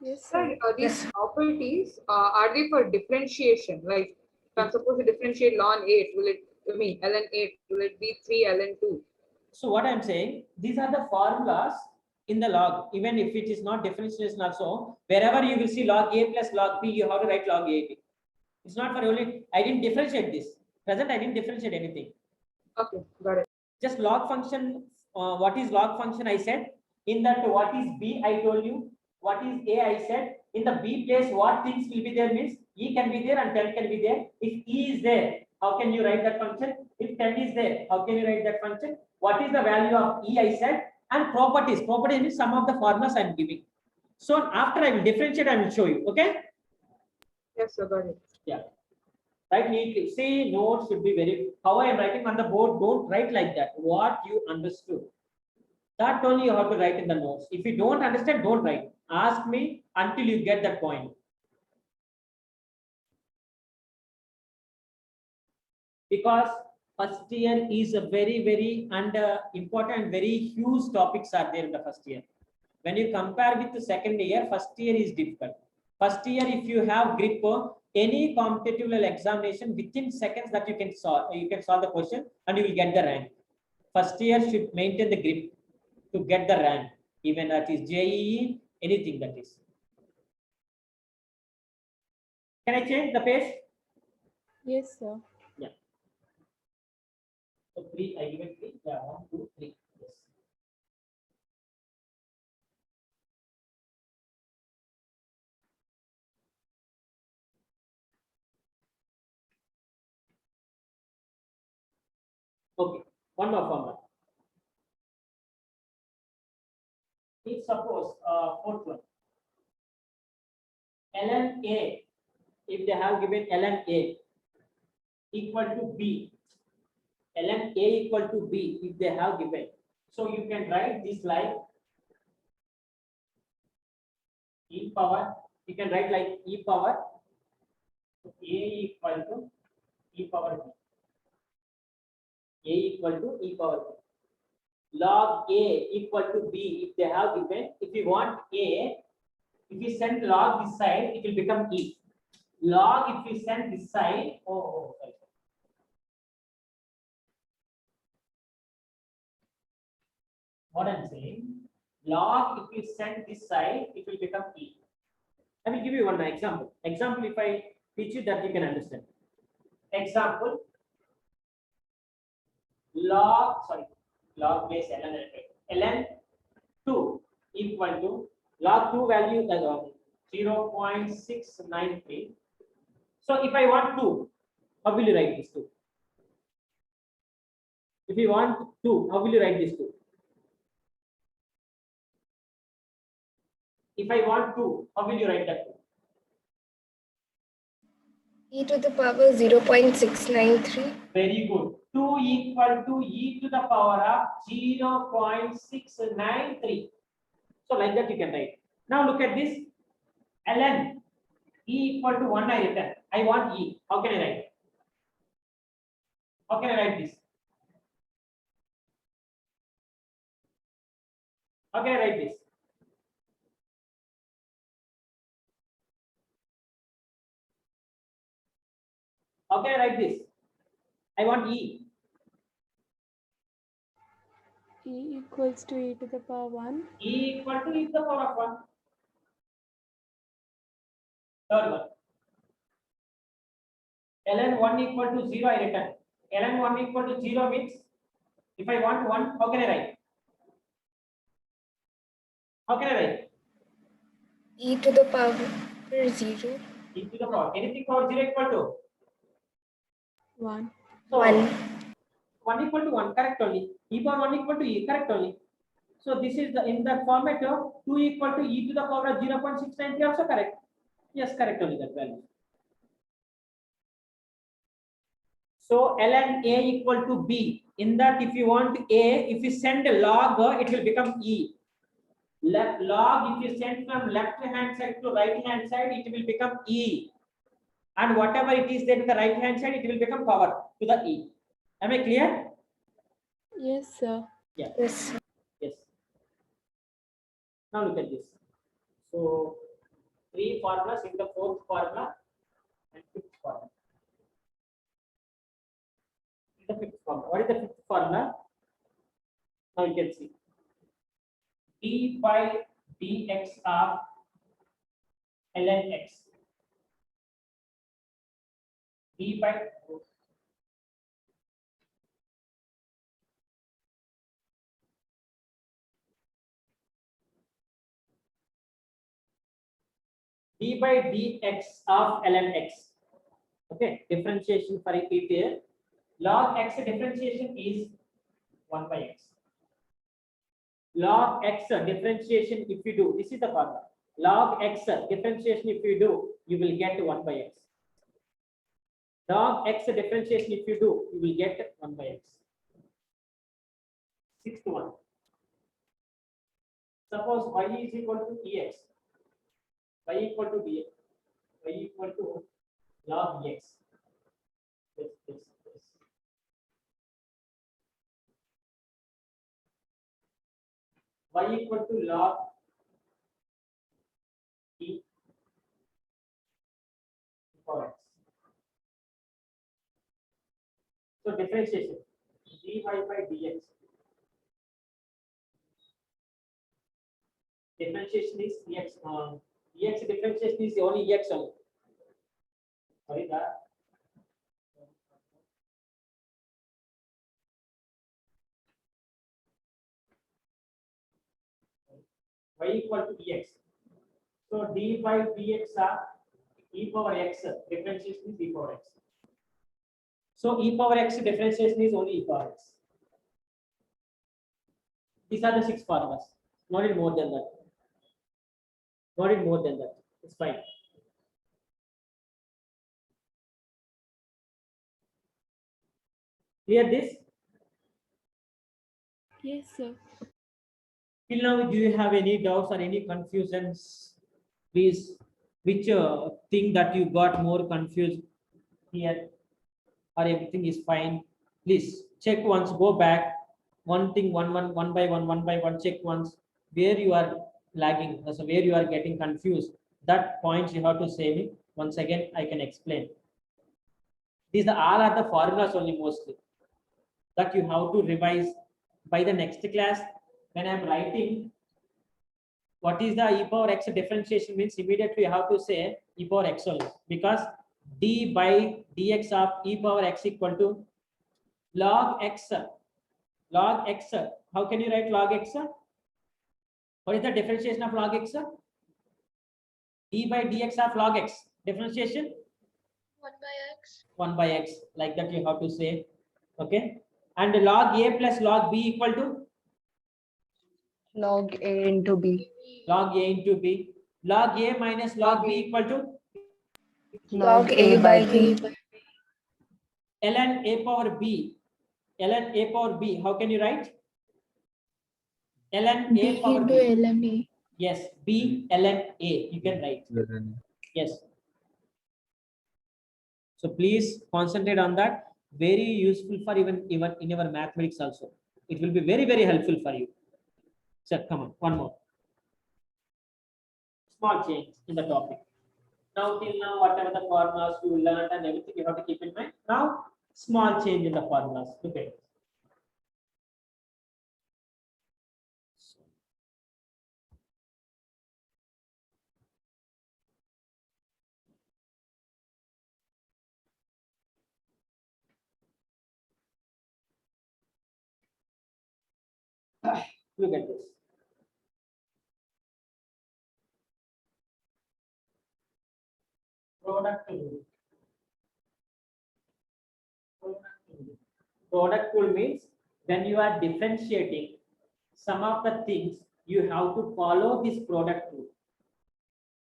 Yes, Sir, sir. these properties, are they for differentiation? Like, if I'm supposed to differentiate ln 8, will it, ln 8, will it be 3 ln 2? So what I'm saying, these are the formulas in the log. Even if it is not differentiation also, wherever you will see log A plus log B, you have to write log A. It's not for only, I didn't differentiate this. Present, I didn't differentiate anything. Okay, got it. Just log function, what is log function I said. In that what is B I told you. What is A I said. In the B place what things will be there means E can be there and 10 can be there. If E is there, how can you write that function? If 10 is there, how can you write that function? What is the value of E I said. And properties. Properties means some of the formulas I am giving. So after I will differentiate, I will show you. Okay. Yes, sir, got it. Yeah. Write neatly. See, notes should be very. How I am writing on the board, don't write like that. What you understood. That only you have to write in the notes. If you don't understand, don't write. Ask me until you get that point. Because first year is a very and important, very huge topics are there in the first year. When you compare with the second year, first year is difficult. First year, if you have grip, any competitive level examination within seconds that you can solve the question and you will get the rank. First year should maintain the grip to get the rank, even that is JEE, anything that is. Can I change the page? Yes, sir. Yeah. So 3, I give it 3. Yeah, 1, 2, 3. Yes. Okay, one more formula. If suppose fourth one, ln A, if they have given ln A equal to B, ln A equal to B, if they have given, so you can write this like e power, you can write like e power A equal to e power B. A equal to e power B. Log A equal to B, if they have given, if you want A, if you send log this side, it will become E. Log, if you send this side, sorry. What I'm saying, log, if you send this side, it will become E. I will give you one example. Example, if I teach you that you can understand. Example, log base ln 2 equal to log 2 value 0.693. So if I want 2, how will you write this 2? If you want 2, how will you write this 2? If I want 2, how will you write that 2? E to the power 0.693. Very good. 2 equal to e to the power of 0.693. So like that you can write. Now look at this. ln e equal to 1 I written. I want e. How can I write? How can I write this? How can I write this? How can I write this? I want e. E equals to e to the power 1. E equal to e to the power of 1. Third one. ln 1 equal to 0 I written. ln 1 equal to 0 means if I want 1, how can I write? How can I write? E to the power 0. E to the power. Anything power 0 equal to? 1. So 1. 1 equal to 1, correct only. E power 1 equal to e, correct only. So this is the in the format of 2 equal to e to the power of 0.693 also correct. Yes, correct only that value. So ln A equal to B. In that, if you want A, if you send a log, it will become E. Log, if you send from left hand side to right hand side, it will become E. And whatever it is there to the right hand side, it will become power to the E. Am I clear? Yes, sir. Yeah. Yes. Yes. Now look at this. So 3 formulas in the 4th formula and 5th formula. In the 5th formula. What is the 5th formula? Now you can see. D by dx of ln x. D by d by dx of ln x. Okay, differentiation for it here. Log x differentiation is 1 by x. Log x differentiation if you do, this is the formula. Log x differentiation if you do, you will get 1 by x. Log x differentiation, if you do, you will get 1 by x. Sixth one. Suppose y is equal to ex, y equal to dx, y equal to log x. This. Y equal to log e power x. So differentiation dy by dx. Differentiation is ex. Ex differentiation is only ex only. Sorry, that. Y equal to ex. So d by dx are e power x. Differentiation is e power x. So e power x differentiation is only e power x. These are the 6 formulas. Not in more than that. Not in more than that. It's fine. Clear this? Yes, sir. Till now, do you have any doubts or any confusions? Please, which thing that you got more confused here, or everything is fine? Please check once. Go back. One thing, one by one. Check once where you are lagging. So where you are getting confused. That points you have to say me. Once again, I can explain. These all are the formulas only mostly that you have to revise by the next class. When I am writing what is the e power x differentiation means, immediately you have to say e power x only, because d by dx of e power x equal to log x. Log x. How can you write log x? What is the differentiation of log x? D by dx of log x. Differentiation? 1 by x. 1 by x. Like that you have to say. Okay. And log a plus log b equal to? Log a into b. Log a into b. Log a minus log b equal to? Log a by b. Ln a power b. Ln a power b. How can you write? Ln a B power into b. ln a. Yes, b ln a. You can write. Yes. So please concentrate on that. Very useful for even in your mathematics also. It will be very, very helpful for you. So come on, one more. Small change in the topic. Now till now, whatever the formulas you learned and everything you have to keep in mind. Now, small change in the formulas. Look at it. Look at this. Product rule. Product rule means when you are differentiating some of the things, you have to follow this product rule.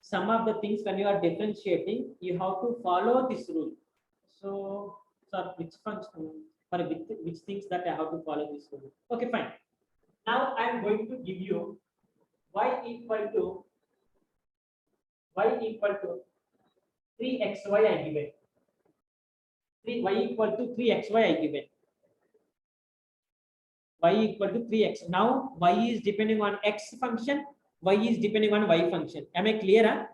Some of the things when you are differentiating, you have to follow this rule. So, which function for which things that I have to follow this rule? Okay, fine. Now I am going to give you y equal to 3xy I given. 3y equal to 3xy I given. Y equal to 3x. Now y is depending on x function, y is depending on y function. Am I clear? Huh?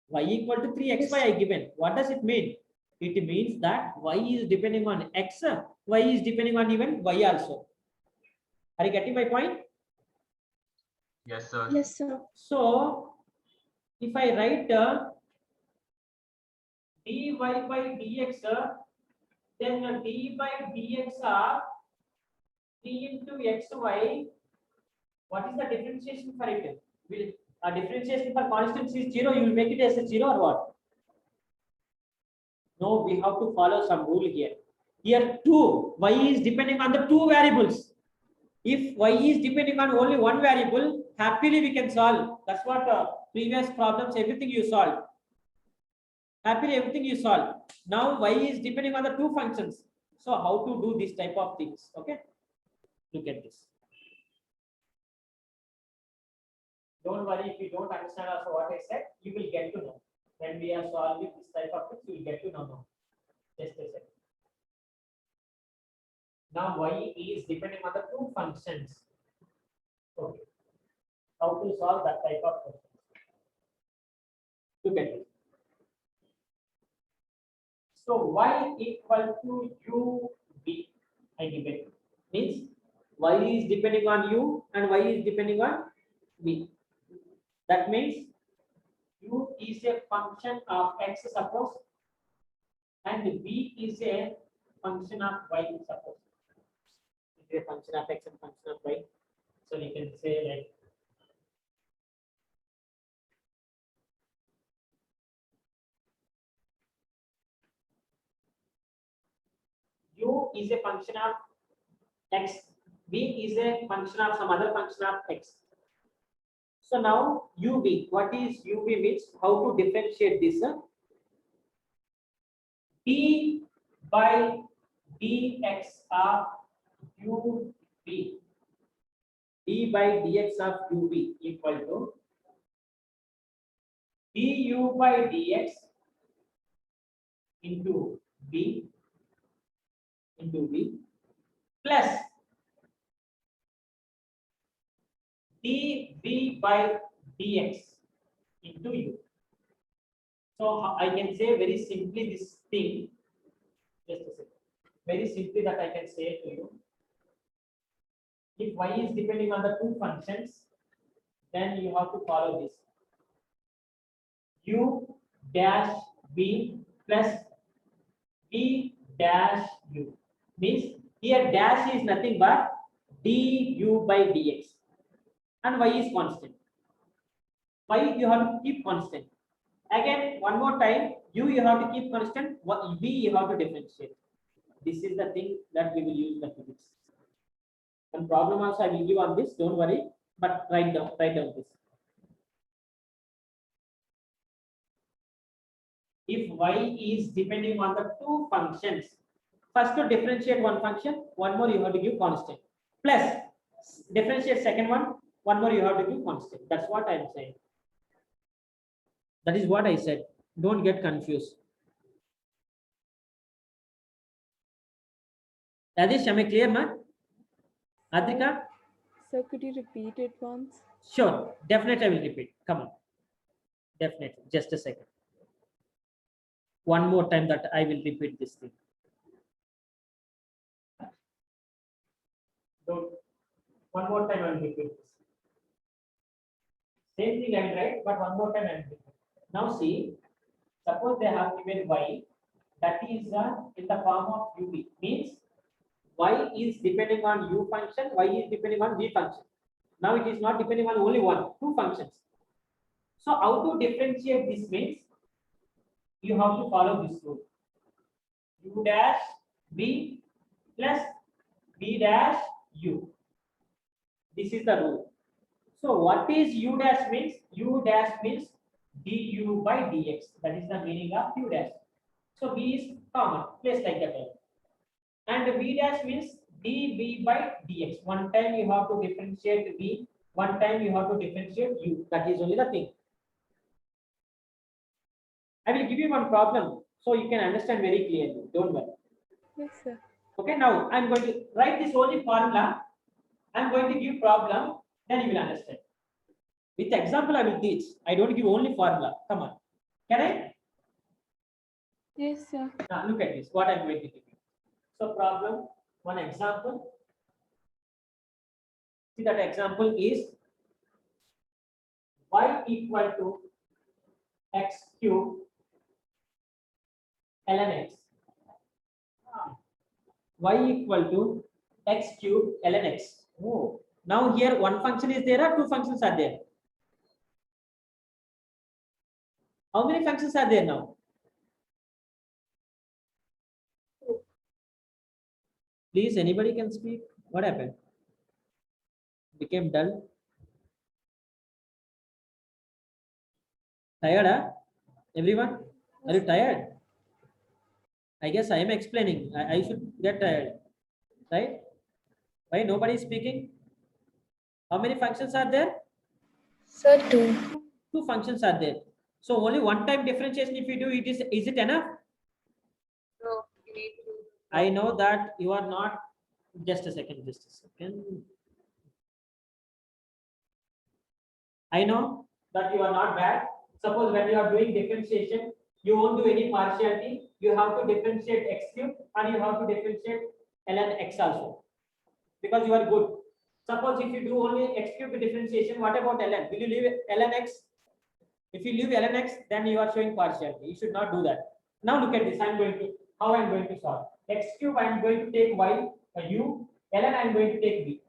Y equal to 3xy I given. What does it mean? It means that y is depending on x, y is depending on even y also. Are you getting my point? Yes, sir. Yes, sir. So if I write dy by dx, then d by dx are 3 into xy. What is the differentiation for it? Will a differentiation for constants is 0? You will make it as a 0 or what? No, we have to follow some rule here. Here 2, y is depending on the 2 variables. If y is depending on only one variable, happily we can solve. That's what Previous problems, everything you solved. Happily, everything you solve. Now y is depending on the two functions. So how to do this type of things? Okay, look at this. Don't worry if you don't understand also what I said. You will get to know when we are solving this type of things. You will get to know now. Just a second. Now y is depending on the two functions. Okay, how to solve that type of question? Look at this. So y equal to ub, I give it. Means y is depending on u and y is depending on v. That means u is a function of x, suppose, and v is a function of y, suppose. It is a function of x and function of y. So you can say like u is a function of x, v is a function of some other function of x. So now ub, what is ub means? How to differentiate this? D by dx of ub, d by dx of ub equal to du by dx into b plus dv by dx into u. So I can say very simply this thing, just a second. Very simply that I can say to you, if y is depending on the two functions, then you have to follow this. U dash b plus b dash u means here dash is nothing but du by dx and y is constant. Y you have to keep constant. Again, one more time, you have to keep constant, v you have to differentiate. This is the thing that we will use the physics. And problem also I will give on this, don't worry, but write down this. If y is depending on the two functions, first to differentiate one function, one more you have to give constant. Plus differentiate second one more you have to give constant. That's what I am saying. That is what I said. Don't get confused. Adish, am I clear, man? Adrika? Sir, could you repeat it once? Sure, definitely I will repeat. Come on. Definitely. Just a second. One more time that I will repeat this thing. Don't. One more time I will repeat this. Same thing I will write, but one more time I will repeat. Now see, suppose they have given y, that is in the form of ub, means y is depending on u function, y is depending on v function. Now it is not depending on only one, two functions. So how to differentiate this means you have to follow this rule. U dash b plus b dash u. This is the rule. So what is u dash means? U dash means du by dx. That is the meaning of u dash. So v is common, place like that. And v dash means dv by dx. One time you have to differentiate v, one time you have to differentiate u. That is only the thing. I will give you one problem so you can understand very clearly. Don't worry. Yes, sir. Okay, now I'm going to write this only formula. I'm going to give problem, then you will understand. With example, I will teach. I don't give only formula. Come on. Can I? Yes, sir. Now look at this. What I'm going to give you. So problem, one example. See that example is y equal to x cube ln x. Y equal to x cube ln x. Oh, now here one function is there or two functions are there? How many functions are there now? Please, anybody can speak. What happened? Became dull. Tired, huh? Everyone? Are you tired? I guess I am explaining. I should get tired, right? Why nobody is speaking? How many functions are there? Sir, 2. Two functions are there. So only one time differentiation if you do it is it enough? So you need to. I know that you are not. Just a second. Just a second. I know that you are not bad. Suppose when you are doing differentiation, you won't do any partiality. You have to differentiate x cube and you have to differentiate ln x also because you are good. Suppose if you do only x cube differentiation, what about ln? Will you leave ln x? If you leave ln x, then you are showing partiality. You should not do that. Now look at this. How I'm going to solve. X cube I am going to take y, u, ln I am going to take b.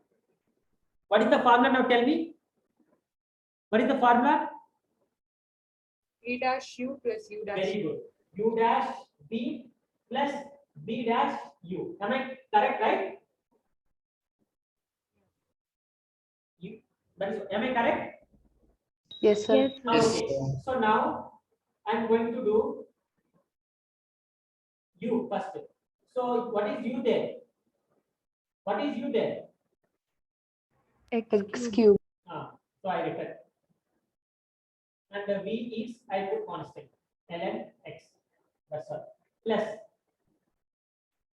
What is the formula now? Tell me. What is the formula? B dash u plus u dash. Very good. U dash b plus b dash u. Am I correct, right? Am I correct? Yes, sir. Yes, sir. Okay. So now I'm going to do u first. So what is u there? What is u there? X cube. So I return. And the v is I put constant ln x. That's all. Plus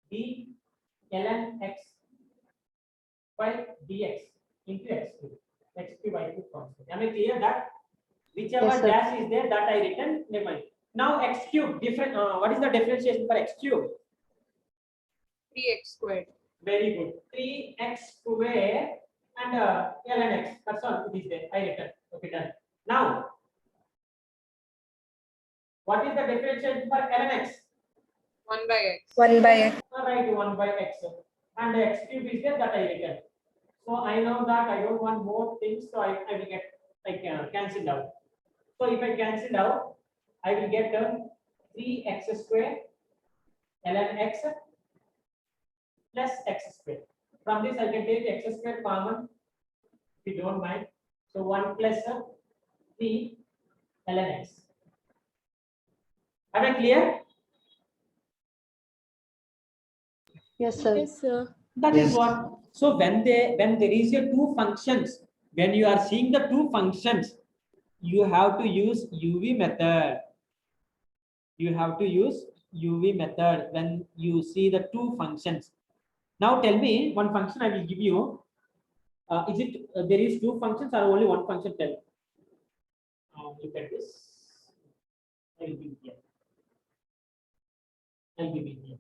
d ln x by dx into x cube. X cube I put constant. Am I clear that whichever Yes, sir. dash is there that I return? Never mind. Now x cube different. What is the differentiation for x cube? 3x squared. Very good. 3x square and ln x. That's all. It is there. I return. Okay, done. Now, what is the differentiation for ln x? 1 by x. 1 by x. All right, 1 by x. And the x cube is there that I return. So I know that I don't want more things, so I will get cancelled out. So if I cancel out, I will get 3x square ln x plus x square. From this, I can take x square common, if you don't mind. So 1 plus 3 ln x. Am I clear? Yes, sir. Yes, sir. That is what. So when there is a two functions, when you are seeing the two functions, you have to use UV method. You have to use UV method when you see the two functions. Now tell me one function I will give you. Is it there is two functions or only one function? Tell me. Look at this. I will give it here. I'll give it here.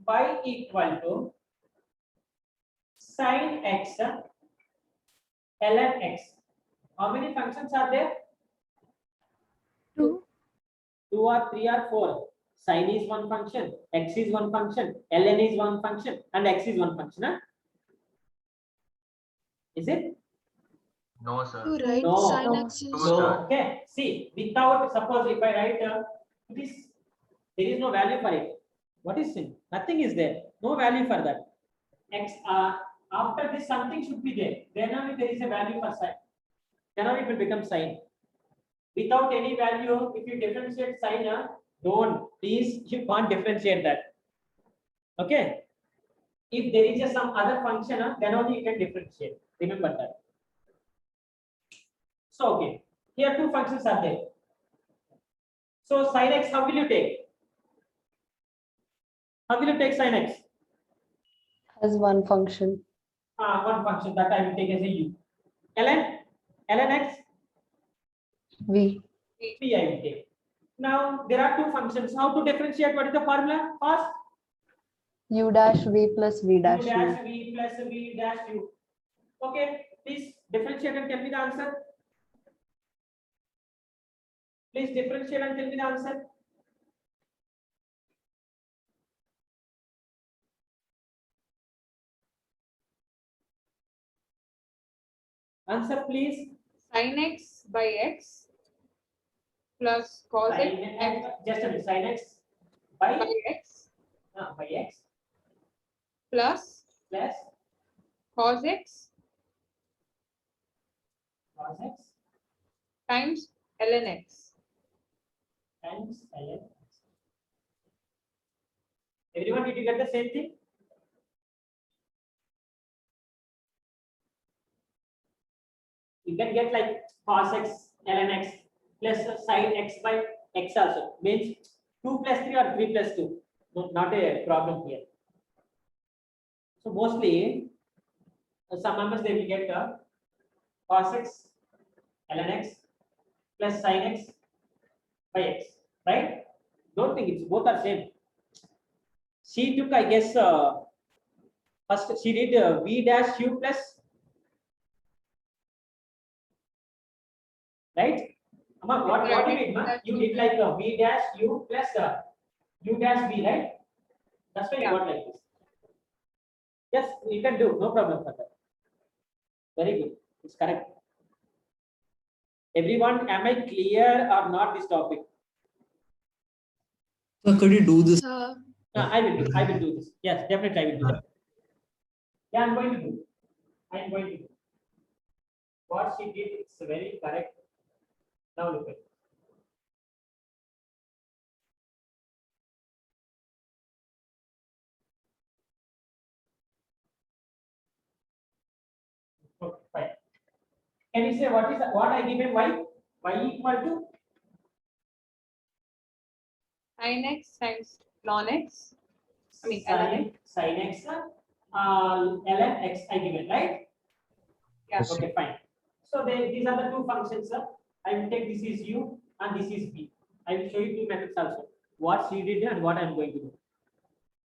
Y equal to sin x ln x. How many functions are there? 2. 2 or 3 or 4. Sin is one function, x is one function, ln is one function, and x is one function. Huh? Is it? No, sir. Right. No. Sin x is. No, So, sir. okay. See, without, suppose if I write this, there is no value for it. What is sin? Nothing is there. No value for that. X after this something should be there. Then only there is a value for sin. Then only it will become sin. Without any value, if you differentiate sin, don't. Please, you can't differentiate that. Okay. If there is some other function, then only you can differentiate. Remember that. So, okay. Here two functions are there. So, sin x, how will you take? How will you take sin x? As one function. One function that I will take as a u. ln x, V. p I will take. Now, there are two functions. How to differentiate? What is the formula? First, U dash V plus V u dash dash U. v plus v dash u. Okay, please differentiate and tell me the answer. Please differentiate and tell me the answer. Answer, please. Sin x by x plus cos x Sin x, just a minute. Sin x by by x x plus plus cos x cos x times ln x. times ln x. Everyone, did you get the same thing? You can get like cos x ln x plus sin x by x also means 2 plus 3 or 3 plus 2. No, not a problem here. So mostly some members they will get cos x ln x plus sin x by x, right? Don't think it's both are same. She took, I guess, first she did v dash u plus, right? Amma, what you did, ma? You did like v dash u plus u dash v, right? That's why you got like this. Yes, you can do, no problem for that. Very good, it's correct. Everyone, am I clear or not this topic? So could you do this? I will do this. Yes, definitely I will do that. Yeah, I'm going to do. I am going to do. What she did, it's very correct. Now look at it. Okay, fine. Can you say what is what I given y? Y equal to Sin x times ln x. I mean ln x. sin x ln x I given, right? Yeah. Okay, fine. So these are the two functions, sir. I will take this is u and this is v. I will show you two methods also. What she did and what I am going to do.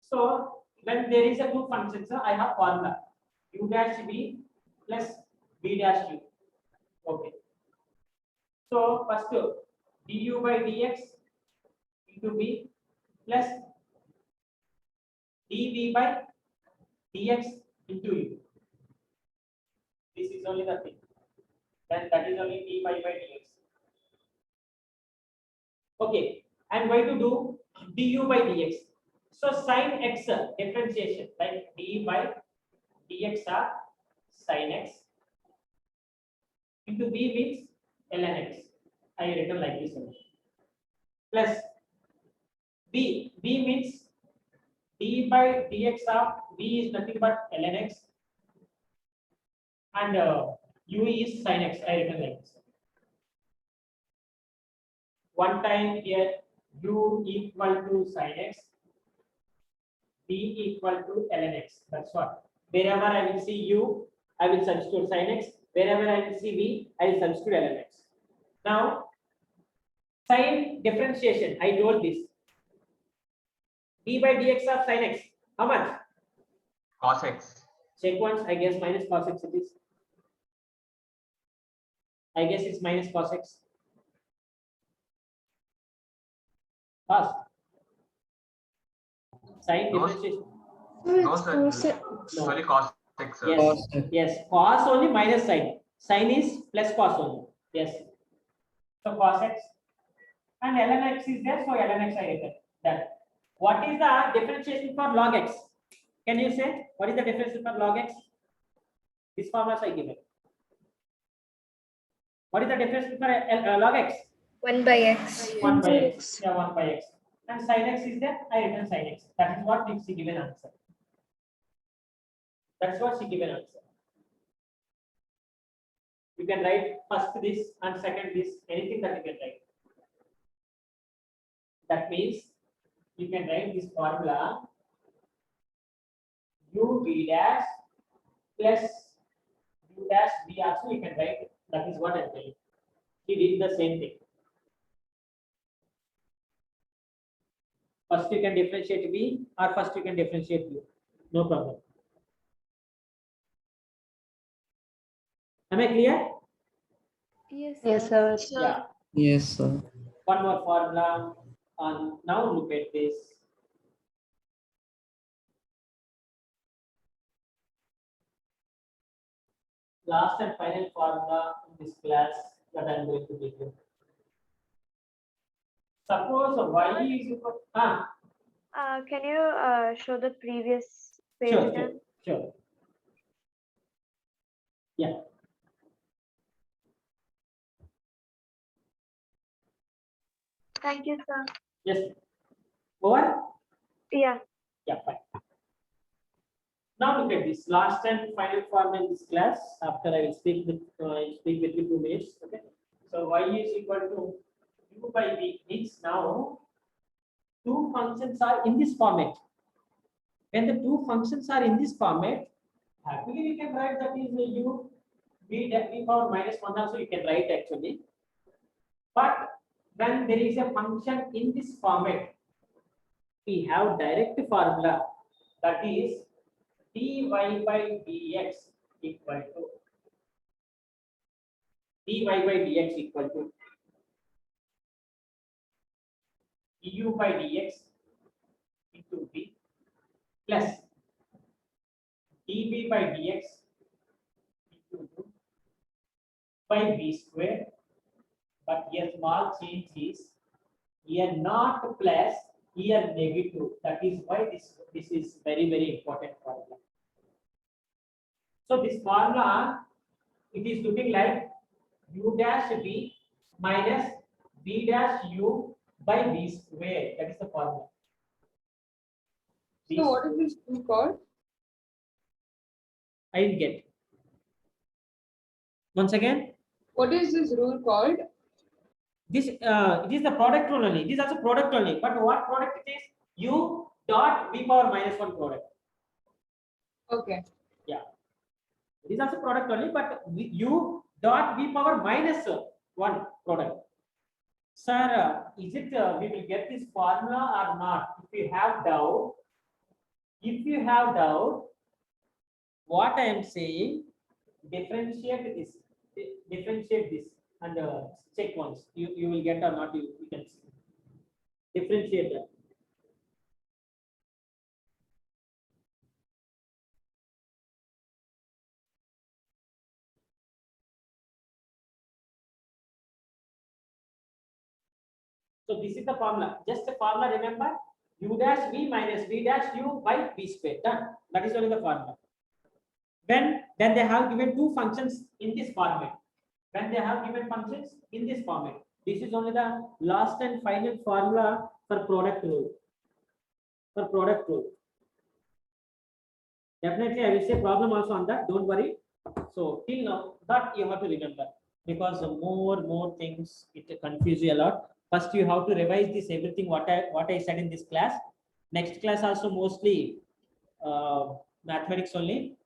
So when there is a two functions, sir, I have formula u dash v plus v dash u. Okay. So first du by dx into v plus dv by dx into u. This is only the thing. Then that is only dy by dx. Okay, I'm going to do du by dx. So sin x differentiation, like d by dx are sin x into v means ln x. I written like this only. Plus v means d by dx of v is nothing but ln x and u is sin x. I written like this. One time here u equal to sin x, v equal to ln x. That's what. Wherever I will see u, I will substitute sin x. Wherever I will see v, I will substitute ln x. Now, sin differentiation, I told this. d by dx of sin x, how much? Cos x. Check once, I guess minus cos x it is. I guess it's minus cos x. Fast. Sin No. differentiation. No, sir. So, Sorry, cos x, sir. Yes, yes. Cos only minus sin. Sin is plus cos only. Yes. So cos x and ln x is there. So ln x I written. Done. What is the differentiation for log x? Can you say what is the differentiation for log x? This formulas I given. What is the differentiation for log x? 1 by x. 1 by x. Yeah, 1 by x. And sin x is there. I written sin x. That is what she given answer. That's what she given answer. You can write first this and second this, anything that you can write. That means you can write this formula u v dash plus u dash v also you can write. That is what I'm telling. He did the same thing. First you can differentiate v or first you can differentiate u. No problem. Am I clear? Yes, Yes, sir. Yeah. Yes, sir. One more formula. Now look at this. Last and final formula in this class that I am going to give you. Suppose y is equal. Can you show the previous page Sure, again? sure. Yeah. Thank you, sir. Yes. Over? Yeah. Yeah, fine. Now look at this last and final form in this class. After I will speak with you 2 minutes. Okay. So y is equal to u by v means now two functions are in this format. When the two functions are in this format, happily we can write that is u v power minus 1 also you can write actually. But when there is a function in this format, we have direct formula, that is dy by dx equal to dy by dx equal to du by dx into v plus dv by dx into 2 by v square. But a small change is here not plus, here negative. That is why this is very important formula. So this formula, it is looking like u dash v minus v dash u by v square. That is the formula. So what is this rule called? I didn't get. Once again. What is this rule called? This it is the product rule only. This is also product only. But what product it is? U dot v power minus 1 product. Okay. Yeah. It is also product only, but u dot v power minus 1 product. Sir, is it we will get this formula or not? If you have doubt, what I am saying, differentiate this and check once. You will get or not. You can see. Differentiate that. So this is the formula. Just the formula, remember, u dash v minus v dash u by v square. Done. That is only the formula. Then they have given two functions in this format. When they have given functions in this format, this is only the last and final formula for product rule. Definitely, I will say problem also on that. Don't worry. So till now, that you have to remember, because more things it confuse you a lot. First, you have to revise this everything what I said in this class. Next class also mostly mathematics only.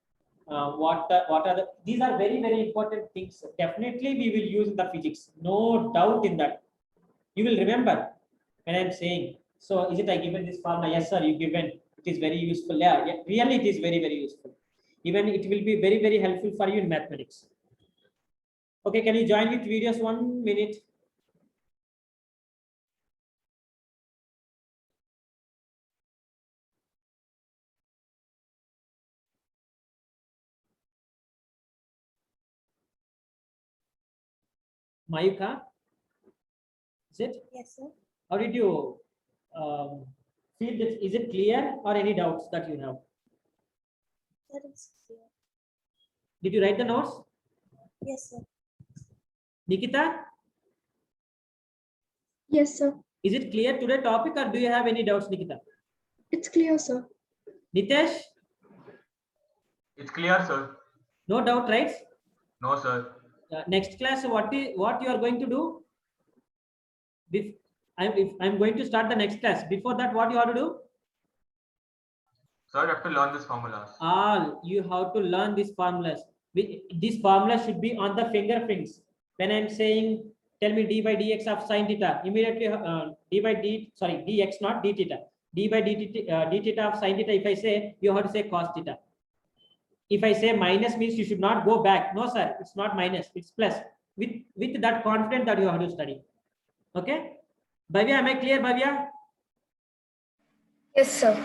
What are these are very important things. Definitely, we will use in the physics. No doubt in that. You will remember when I'm saying. So, is it I given this formula? Yes, sir. You given. It is very useful. Yeah, really, it is very useful. Even it will be very helpful for you in mathematics. Okay, can you join with videos 1 minute? Mayuka, is it? Yes, sir. How did you feel that? Is it clear or any doubts that you have? That is clear. Did you write the notes? Yes, sir. Nikita, Yes, sir. is it clear today topic or do you have any doubts, Nikita? It's clear, sir. Nitesh, It's clear, sir. no doubt, right? No, sir. Next class, what you are going to do? If I'm going to start the next class, before that, what you have to do? Sir, I have to learn these formulas. All you have to learn these formulas. This formula should be on the fingerprints. When I'm saying, tell me d by dx of sine theta, immediately dx not d theta. D by d theta of sine theta. If I say, you have to say cos theta. If I say minus means you should not go back. No, sir, it's not minus, it's plus. With that confidence that you have to study. Okay, Bhavya, am I clear, Bhavya? Yes, sir.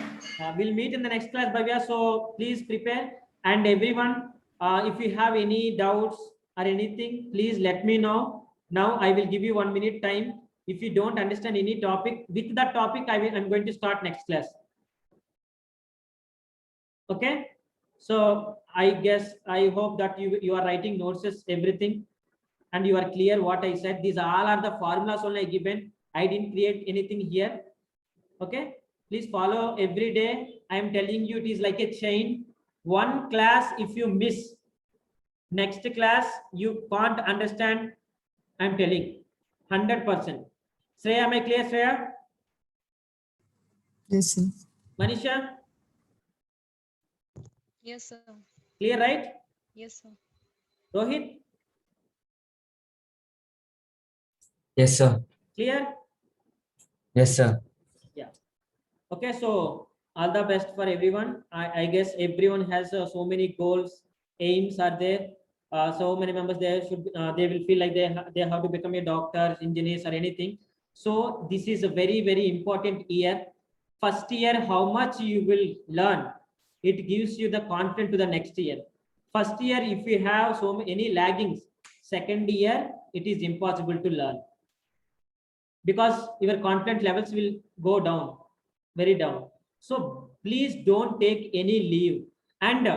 We'll meet in the next class, Bhavya. So please prepare. And everyone, if you have any doubts or anything, please let me know. Now I will give you 1 minute time. If you don't understand any topic, with that topic, I'm going to start next class. Okay. So I hope that you are writing notes, everything, and you are clear what I said. These all are the formulas only given. I didn't create anything here. Okay, please follow every day. I am telling you, it is like a chain. One class, if you miss, next class you can't understand. I'm telling 100%. Shreya, am I clear, Shreya? Yes, sir. Manisha, Yes, sir. clear, right? Yes, sir. Rohit, Yes, sir. clear? Yes, sir. Yeah. Okay, so all the best for everyone. I guess everyone has so many goals, aims are there. So many members there they will feel like they have to become a doctor, engineers, or anything. So this is a very, very important year. First year, how much you will learn, it gives you the confidence to the next year. First year, if you have any laggings, second year it is impossible to learn, because your confidence levels will go down, very down. So please don't take any leave. And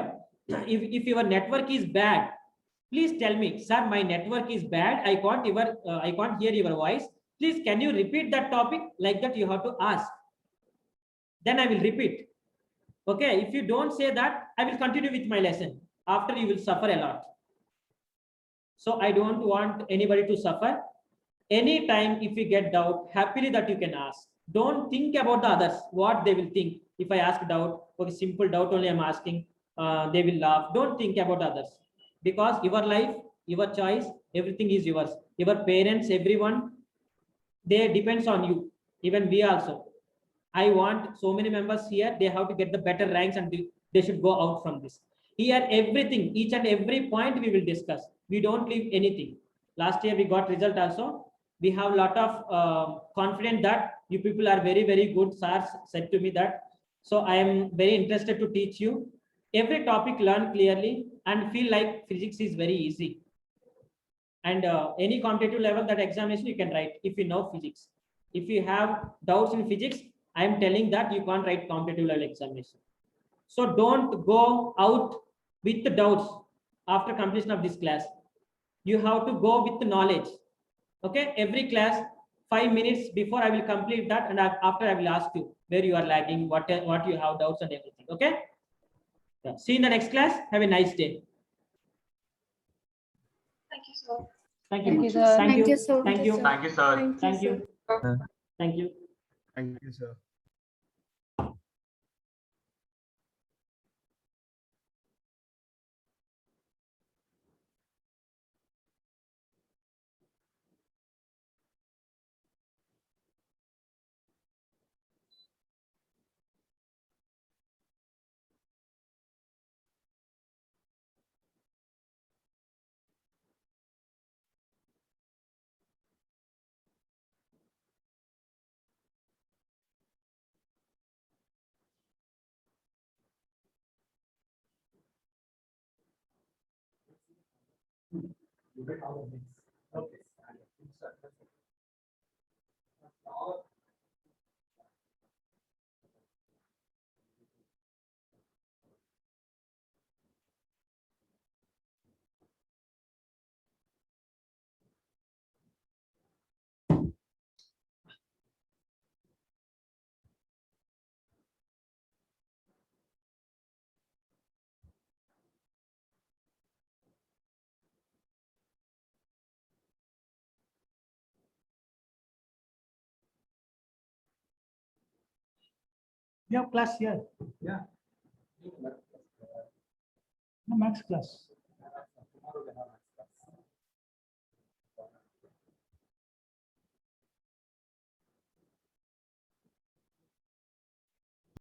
if your network is bad, please tell me, sir, my network is bad, I can't hear your voice. Please, can you repeat that topic? Like that you have to ask, then I will repeat. Okay, if you don't say that, I will continue with my lesson. After, you will suffer a lot. So I don't want anybody to suffer. Anytime if you get doubt, happily that you can ask. Don't think about the others, what they will think. If I ask doubt, okay, simple doubt only I'm asking, they will laugh. Don't think about others, because your life, your choice, everything is yours. Your parents, everyone, they depends on you. Even we also. I want so many members here, they have to get the better ranks, and they should go out from this. Here, everything, each and every point we will discuss. We don't leave anything. Last year we got result also. We have a lot of confidence that you people are very, very good. SARS said to me that. So I am very interested to teach you. Every topic learn clearly and feel like physics is very easy. And any competitive level, that examination you can write if you know physics. If you have doubts in physics, I am telling that you can't write competitive level examination. So don't go out with the doubts after completion of this class. You have to go with the knowledge. Okay, every class 5 minutes before I will complete that, and after I will ask you where you are lagging, what you have doubts and everything. Okay. Yeah. See you in the next class. Have a nice day. Thank you, sir. Thank you. Thank you, sir. Thank you. Thank you, sir. Thank you. Thank you, sir. Thank you. Thank you. Thank you, sir. You have class here. Yeah. No, max class.